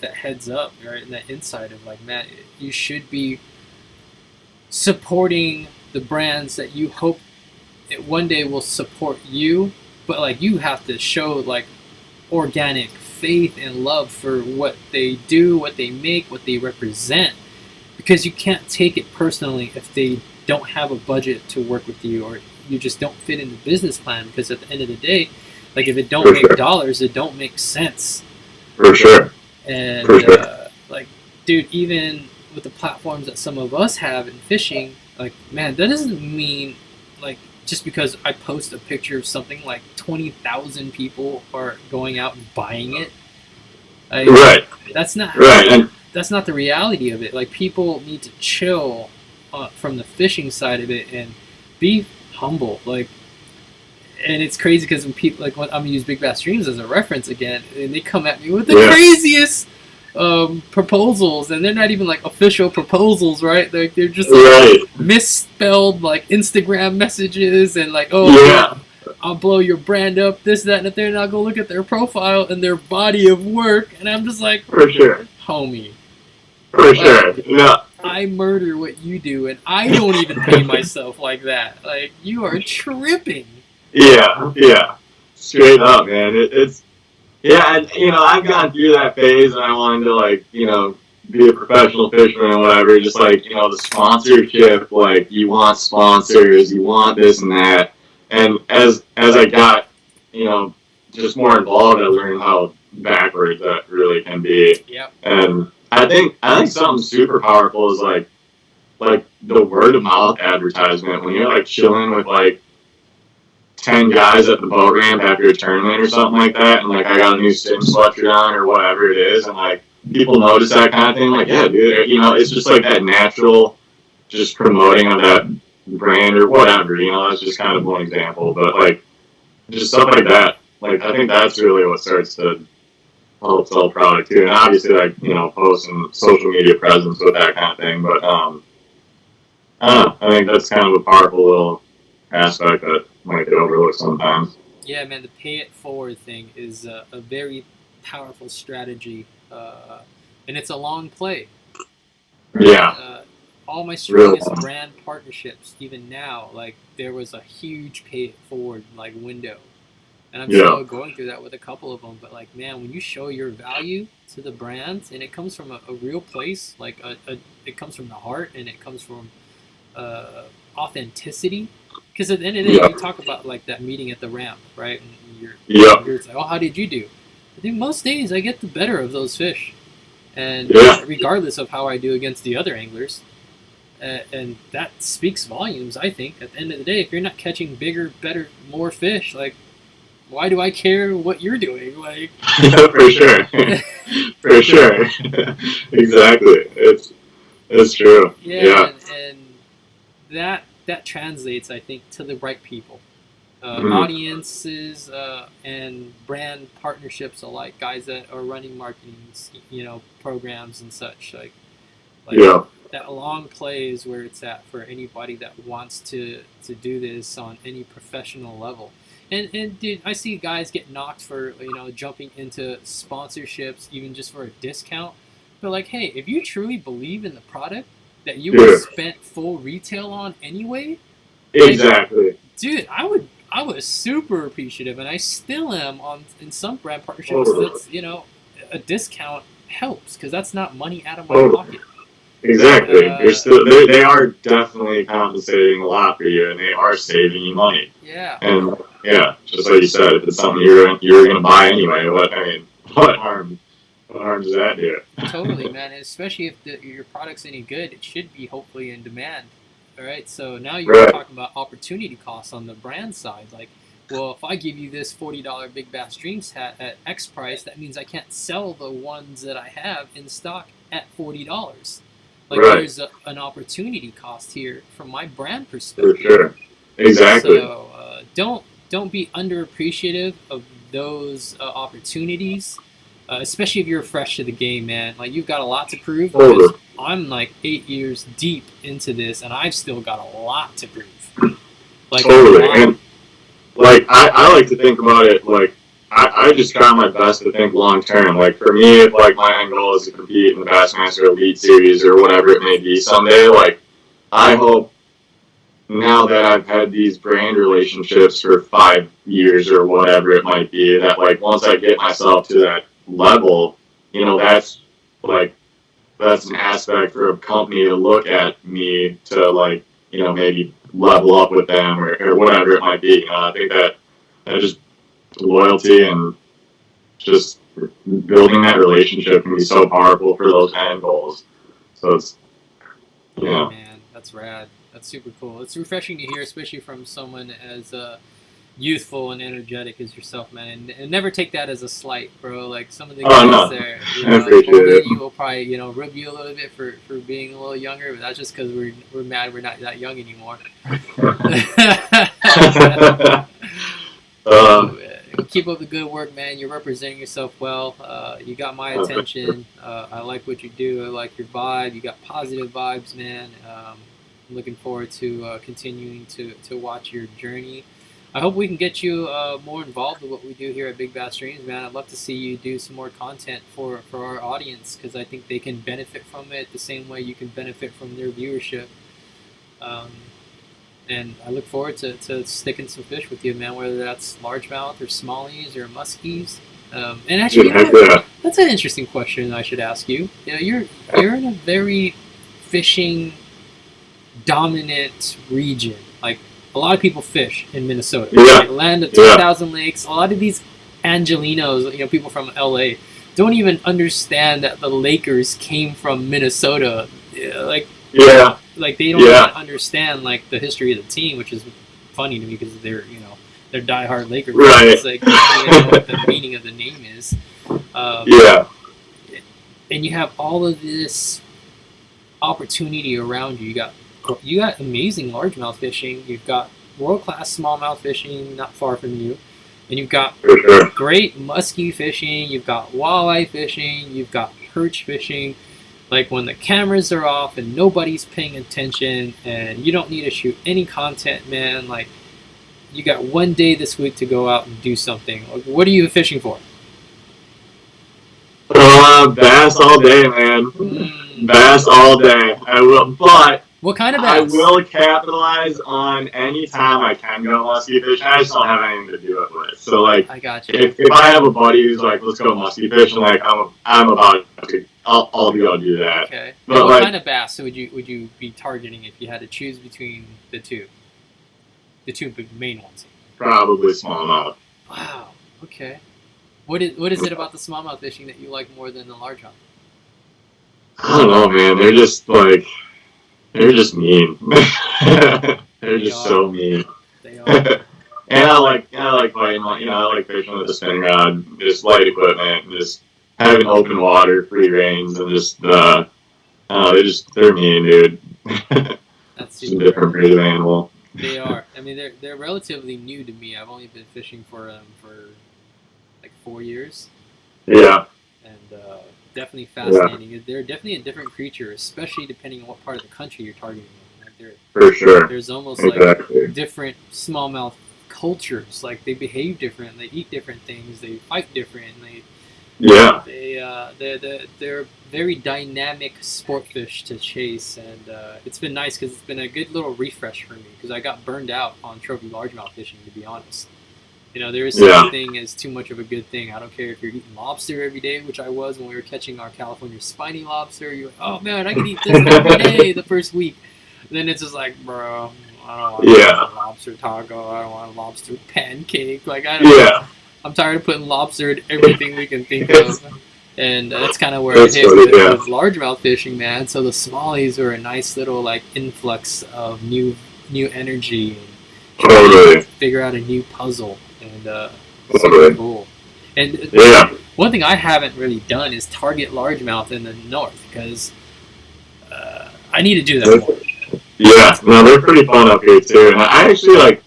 Speaker 1: heads up, right, and that insight of like, man, you should be supporting the brands that you hope it one day will support you, but like you have to show like organic faith and love for what they do, what they make, what they represent, because you can't take it personally if they don't have a budget to work with you or you just don't fit in the business plan. Because at the end of the day, like if it don't
Speaker 2: For
Speaker 1: make
Speaker 2: sure.
Speaker 1: dollars, it don't make sense.
Speaker 2: For sure.
Speaker 1: And
Speaker 2: For sure.
Speaker 1: like, dude, even with the platforms that some of us have in fishing, like, man, that doesn't mean like just because I post a picture of something, like 20,000 people are going out and buying it. Like,
Speaker 2: Right.
Speaker 1: that's not
Speaker 2: Right.
Speaker 1: how.
Speaker 2: And
Speaker 1: That's not the reality of it. Like people need to chill from the fishing side of it and be humble. Like, and it's crazy because when people like when I'm gonna use BigBassDreams as a reference again, and they come at me with the craziest proposals, and they're not even like official proposals, right? They're just like
Speaker 2: right.
Speaker 1: misspelled like Instagram messages and like, oh
Speaker 2: Yeah.
Speaker 1: yeah, I'll blow your brand up, this, that, and if they're not gonna look at their profile and their body of work, and I'm just like,
Speaker 2: For sure.
Speaker 1: homie,
Speaker 2: For sure.
Speaker 1: like,
Speaker 2: No.
Speaker 1: I murder what you do, and I don't even pay myself like that. Like, you are tripping.
Speaker 2: Yeah. Yeah. Straight up, man. It's yeah, and I've gone through that phase, and I wanted to like be a professional fisherman or whatever. Just like the sponsorship, like you want sponsors, you want this and that. And as I got you know just more involved, I learned how backwards that really can be.
Speaker 1: Yep.
Speaker 2: And I think something super powerful is like the word of mouth advertisement when you're like chilling with like 10 guys at the boat ramp after a tournament or something like that, and like I got a new sim sweatshirt on or whatever it is, and like people notice that kind of thing. Like, yeah, dude, it's just like that natural, just promoting of that brand or whatever. That's just kind of one example, but like just stuff like that. Like, I think that's really what starts to help sell product too, and obviously like post and social media presence with that kind of thing. But I don't know. I think that's kind of a powerful little aspect that might get overlooked sometimes.
Speaker 1: Yeah, man, the pay it forward thing is a very powerful strategy, and it's a long play. Right?
Speaker 2: Yeah.
Speaker 1: All my
Speaker 2: Real.
Speaker 1: strongest brand partnerships, even now, like there was a huge pay it forward like window, and I'm still going through that with a couple of them. But like, man, when you show your value to the brands, and it comes from a real place, like it comes from the heart, and it comes from authenticity. Because at the end of the day, you talk about like that meeting at the ramp, right? And you're like, oh, how did you do? I think most days I get the better of those fish, and regardless of how I do against the other anglers, and that speaks volumes. I think at the end of the day, if you're not catching bigger, better, more fish, like why do I care what you're doing? Like,
Speaker 2: for sure, for sure, exactly. It's true.
Speaker 1: Yeah, and that translates, I think, to the right people. Audiences and brand partnerships alike, guys that are running marketing, programs and such. Like that long play is where it's at for anybody that wants to do this on any professional level. And dude, I see guys get knocked for jumping into sponsorships even just for a discount. But like, hey, if you truly believe in the product that you would spent full retail on anyway,
Speaker 2: exactly.
Speaker 1: Like, dude, I was super appreciative, and I still am in some brand partnerships. That's a discount helps because that's not money out of my pocket.
Speaker 2: Exactly. They are definitely compensating a lot for you, and they are saving you money.
Speaker 1: Yeah.
Speaker 2: And yeah, just like you said, if it's something you're gonna buy anyway, what harm does that do?
Speaker 1: Totally, man. And especially if your product's any good, it should be hopefully in demand. All right. So now you're talking about opportunity costs on the brand side. Like, well, if I give you this $40 BigBassDreams hat at X price, that means I can't sell the ones that I have in stock at $40. Like, there's an opportunity cost here from my brand perspective.
Speaker 2: For sure. Exactly.
Speaker 1: So don't be underappreciative of those opportunities, especially if you're fresh to the game, man. Like, you've got a lot to prove because I'm like 8 years deep into this, and I've still got a lot to prove. Like,
Speaker 2: totally. And like I like to think about it like I just try my best to think long term. Like for me, if like my end goal is to compete in the Bassmaster Elite Series or whatever it may be someday, like I hope now that I've had these brand relationships for 5 years or whatever it might be, that like once I get myself to that level, that's like that's an aspect for a company to look at me to like, maybe level up with them or whatever it might be. I think that just loyalty and just building that relationship can be so powerful for those end goals. So it's,
Speaker 1: yeah, man, that's rad. That's super cool. It's refreshing to hear, especially from someone as youthful and energetic as yourself, man. And never take that as a slight, bro. Like some of the guys there,
Speaker 2: I appreciate
Speaker 1: older
Speaker 2: it.
Speaker 1: you will probably, rib you a little bit for being a little younger, but that's just because we're mad we're not that young anymore. Keep up the good work, man. You're representing yourself well. You got my attention. I like what you do. I like your vibe. You got positive vibes, man. I'm looking forward to continuing to watch your journey. I hope we can get you more involved with what we do here at BigBassDreams, man. I'd love to see you do some more content for our audience because I think they can benefit from it the same way you can benefit from their viewership. And I look forward to sticking some fish with you, man, whether that's largemouth or smallies or muskies. And actually, that's an interesting question I should ask you. You're in a very fishing dominant region. Like, a lot of people fish in Minnesota.
Speaker 2: Yeah.
Speaker 1: Right? Land of 10,000 lakes. A lot of these Angelinos, people from LA, don't even understand that the Lakers came from Minnesota. Like they don't even understand like the history of the team, which is funny to me because they're diehard Lakers.
Speaker 2: Right.
Speaker 1: It's like they don't even know what the meaning of the name is. And you have all of this opportunity around you. You got amazing largemouth fishing. You've got world-class smallmouth fishing not far from you. And you've got great muskie fishing. You've got walleye fishing. You've got perch fishing. Like when the cameras are off and nobody's paying attention and you don't need to shoot any content, man. Like you got one day this week to go out and do something. Like, what are you fishing for?
Speaker 2: Bass all day, man. Bass all day. I will, but
Speaker 1: what kind of bass?
Speaker 2: I will capitalize on any time I can go muskie fishing. I just don't have anything to do it with. So like,
Speaker 1: I got you.
Speaker 2: If I have a buddy who's like, let's go muskie fishing, like I'm about to, I'll go do that.
Speaker 1: Okay.
Speaker 2: But
Speaker 1: what kind of bass would you be targeting if you had to choose between the two big main ones?
Speaker 2: Probably smallmouth.
Speaker 1: Wow. Okay. What is it about the smallmouth fishing that you like more than the largemouth?
Speaker 2: I don't know, man. They're just mean. They're just so mean.
Speaker 1: They are.
Speaker 2: And I like fighting. I like fishing with a spinning rod, just light equipment, just having open water, free range, and just they're mean, dude.
Speaker 1: That's
Speaker 2: just a different breed of animal.
Speaker 1: They are. I mean, they're relatively new to me. I've only been fishing for like 4 years.
Speaker 2: Yeah.
Speaker 1: And definitely fascinating. Yeah. They're definitely a different creature, especially depending on what part of the country you're targeting. Like
Speaker 2: for sure.
Speaker 1: There's almost like different smallmouth cultures. Like they behave different. They eat different things. They fight different. They're very dynamic sport fish to chase, and it's been nice because it's been a good little refresh for me because I got burned out on trophy largemouth fishing, to be honest. There is such a thing as too much of a good thing. I don't care if you're eating lobster every day, which I was when we were catching our California spiny lobster. You're like, oh man, I can eat this every day the first week. And then it's just like, bro, I don't want a lobster taco. I don't want a lobster pancake. Like I don't know. I'm tired of putting lobster in everything we can think of. And that's kind of where it hits with largemouth fishing, man. So the smallies are a nice little like influx of new energy and figure out a new puzzle. And super cool. And one thing I haven't really done is target largemouth in the north because I need to do that more.
Speaker 2: Yeah, no, they're pretty fun up here too. And I actually like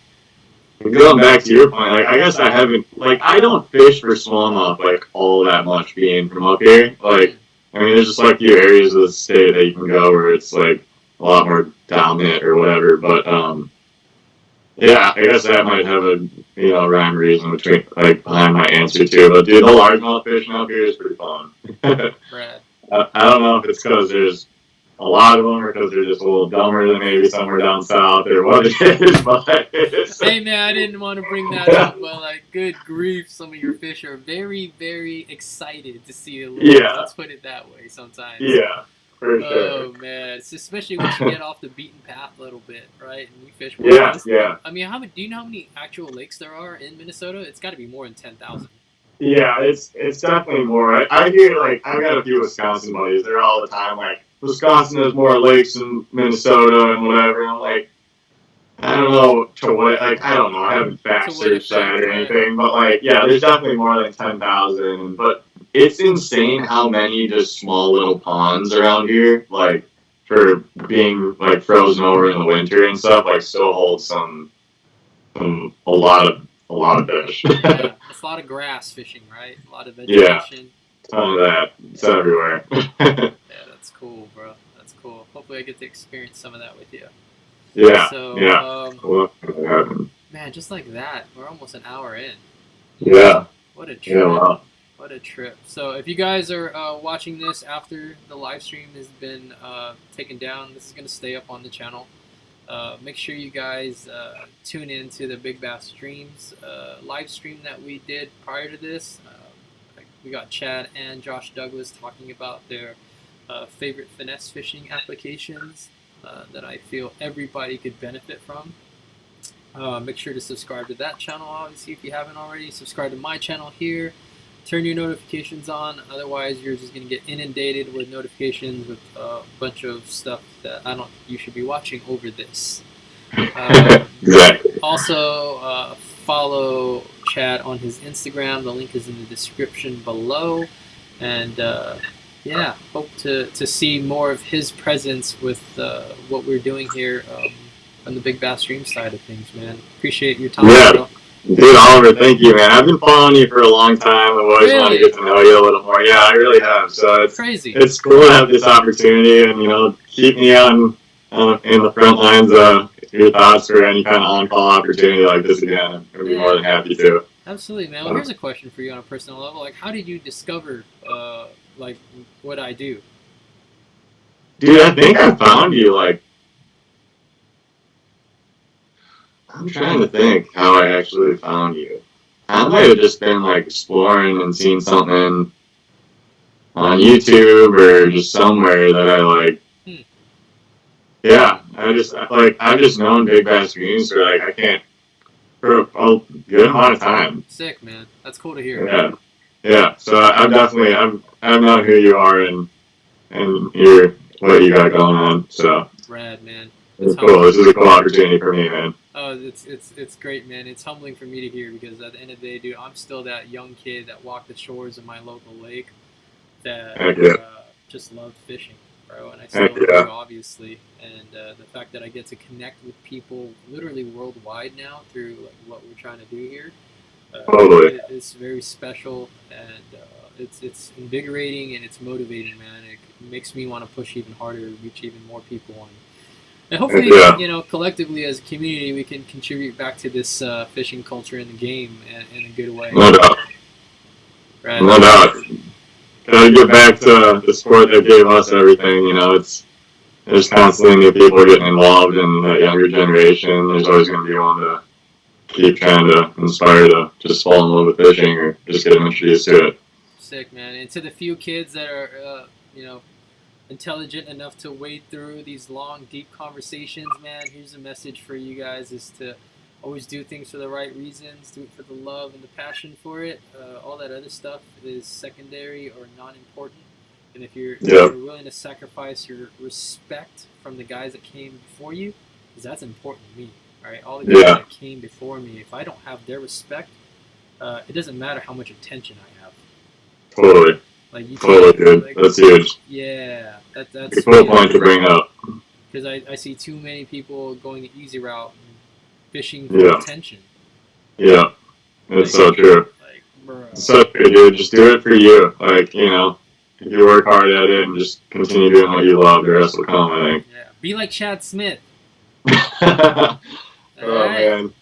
Speaker 2: going back to your point. Like, I guess I haven't I don't fish for smallmouth like all that much being from up here. Like I mean, there's just like a few areas of the state that you can go where it's like a lot more dominant or whatever. But yeah, I guess that might have a rhyme or reason between like behind my answer too. But dude, the largemouth fishing up here is pretty fun.
Speaker 1: Brad.
Speaker 2: I don't know if it's because there's a lot of them or because they're just a little dumber than maybe somewhere down south or what it is. But
Speaker 1: hey man, I didn't want to bring that up, but like, good grief, some of your fish are very, very excited to see a little.
Speaker 2: Yeah.
Speaker 1: Let's put it that way. Sometimes.
Speaker 2: Yeah. For sure.
Speaker 1: Oh man, it's especially once you get off the beaten path a little bit, right? And you fish.
Speaker 2: Yeah.
Speaker 1: I mean, do you know how many actual lakes there are in Minnesota? It's got to be more than 10,000.
Speaker 2: Yeah, it's definitely more. I hear like I've got a few Wisconsin buddies. They're all the time like Wisconsin has more lakes than Minnesota and whatever. And I'm like, I don't know to what. Like I don't know. I haven't fact searched that or anything. But like, yeah, there's definitely more than 10,000. But it's insane how many just small little ponds around here, like for being like frozen over in the winter and stuff, like still hold a lot of fish.
Speaker 1: Yeah, it's a lot of grass fishing, right? A lot of vegetation.
Speaker 2: Yeah, ton of that. It's everywhere.
Speaker 1: Yeah, that's cool, bro. That's cool. Hopefully, I get to experience some of that with you.
Speaker 2: Yeah.
Speaker 1: So,
Speaker 2: yeah.
Speaker 1: Man, just like that, we're almost an hour in.
Speaker 2: Yeah.
Speaker 1: What a trip.
Speaker 2: Yeah, wow.
Speaker 1: What a trip. So if you guys are watching this after the live stream has been taken down, this is going to stay up on the channel. Make sure you guys tune in to the BigBassDreams live stream that we did prior to this. We got Chad and Josh Douglas talking about their favorite finesse fishing applications that I feel everybody could benefit from. Make sure to subscribe to that channel, obviously, if you haven't already. Subscribe to my channel here. Turn your notifications on. Otherwise, you're just going to get inundated with notifications with a bunch of stuff that you should be watching over this.
Speaker 2: Exactly.
Speaker 1: Also, follow Chad on his Instagram. The link is in the description below. And yeah, hope to see more of his presence with what we're doing here on the BigBassDreams side of things, man. Appreciate your time, bro.
Speaker 2: Dude, Oliver, thank you, man. I've been following you for a long time. I've always wanted to get to know you a little more. Yeah, I really have. So it's
Speaker 1: crazy.
Speaker 2: It's cool to have this opportunity, and keep me on in the front lines of your thoughts for any kind of on-call opportunity like this again. I'd be more than happy to.
Speaker 1: Absolutely, man. Well, here's a question for you on a personal level. Like, how did you discover like what I do?
Speaker 2: Dude, I think I found you like. I'm trying to think how I actually found you. I might have just been like exploring and seen something on YouTube or just somewhere that I like. Yeah, I've just known BigBassDreams for a good amount of time.
Speaker 1: Sick, man. That's cool to hear.
Speaker 2: Yeah. So I've known who you are and what you got going on. So
Speaker 1: rad, man.
Speaker 2: It's cool. This is a cool opportunity for me, man.
Speaker 1: Oh, it's great, man. It's humbling for me to hear because at the end of the day, dude, I'm still that young kid that walked the shores of my local lake that just loved fishing, bro, and I still do, obviously. And the fact that I get to connect with people literally worldwide now through like, what we're trying to do here, it's very special, and it's invigorating and it's motivating, man. It makes me want to push even harder, reach even more people, and hopefully, collectively as a community, we can contribute back to this fishing culture in the game in a good way.
Speaker 2: No doubt.
Speaker 1: Right.
Speaker 2: No doubt. Gotta get back to the sport that gave us everything. There's constantly new people getting involved in the younger generation. There's always going to be one to keep trying to inspire to just fall in love with fishing or just get them introduced to it.
Speaker 1: Sick, man. And to the few kids that are, intelligent enough to wade through these long, deep conversations, man, here's a message for you guys: is to always do things for the right reasons, do it for the love and the passion for it. All that other stuff is secondary or non-important. And if you're willing to sacrifice your respect from the guys that came before you, because that's important to me, all right? All the guys that came before me, if I don't have their respect, it doesn't matter how much attention I have.
Speaker 2: Totally.
Speaker 1: Like
Speaker 2: dude. Like, that's huge.
Speaker 1: Yeah, that's
Speaker 2: a cool point to bring up.
Speaker 1: Because I see too many people going the easy route and fishing for attention.
Speaker 2: Yeah, it's so true.
Speaker 1: Like, bro.
Speaker 2: It's so true, dude. Just do it for you. if you work hard at it and just continue doing what you love, the rest will come, I think.
Speaker 1: Yeah. Be like Chad Smith.
Speaker 2: Oh,
Speaker 1: All right.
Speaker 2: man.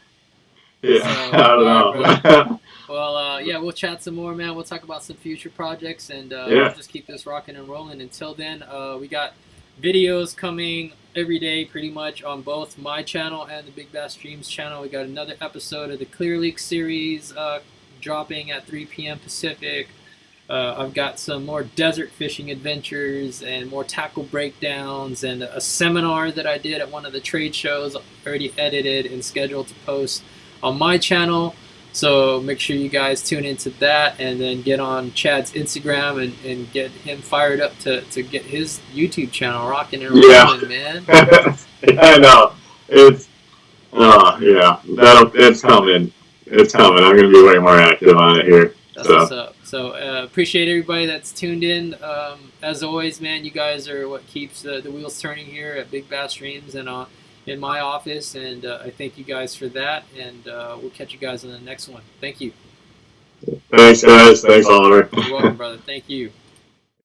Speaker 2: Yeah,
Speaker 1: So,
Speaker 2: I don't
Speaker 1: all right, brother.
Speaker 2: know.
Speaker 1: Well, yeah, we'll chat some more, man. We'll talk about some future projects, and we'll
Speaker 2: Yeah.
Speaker 1: just keep this rocking and rolling. Until then, we got videos coming every day, pretty much, on both my channel and the Big Bass Dreams channel. We got another episode of the Clear Leak series dropping at 3 p.m. Pacific. I've got some more desert fishing adventures and more tackle breakdowns and a seminar that I did at one of the trade shows already edited and scheduled to post on my channel. So make sure you guys tune into that and then get on Chad's Instagram and get him fired up to get his YouTube channel rocking and rolling, man.
Speaker 2: I know. It's, yeah, it's coming. It's coming. I'm going to be way more active on it here.
Speaker 1: That's what's up. So appreciate everybody that's tuned in. As always, man, you guys are what keeps the wheels turning here at Big Bass Dreams and in my office. And I thank you guys for that. And we'll catch you guys in the next one. Thank you.
Speaker 2: Thanks, guys. Thanks, Oliver.
Speaker 1: You're welcome, brother. Thank you.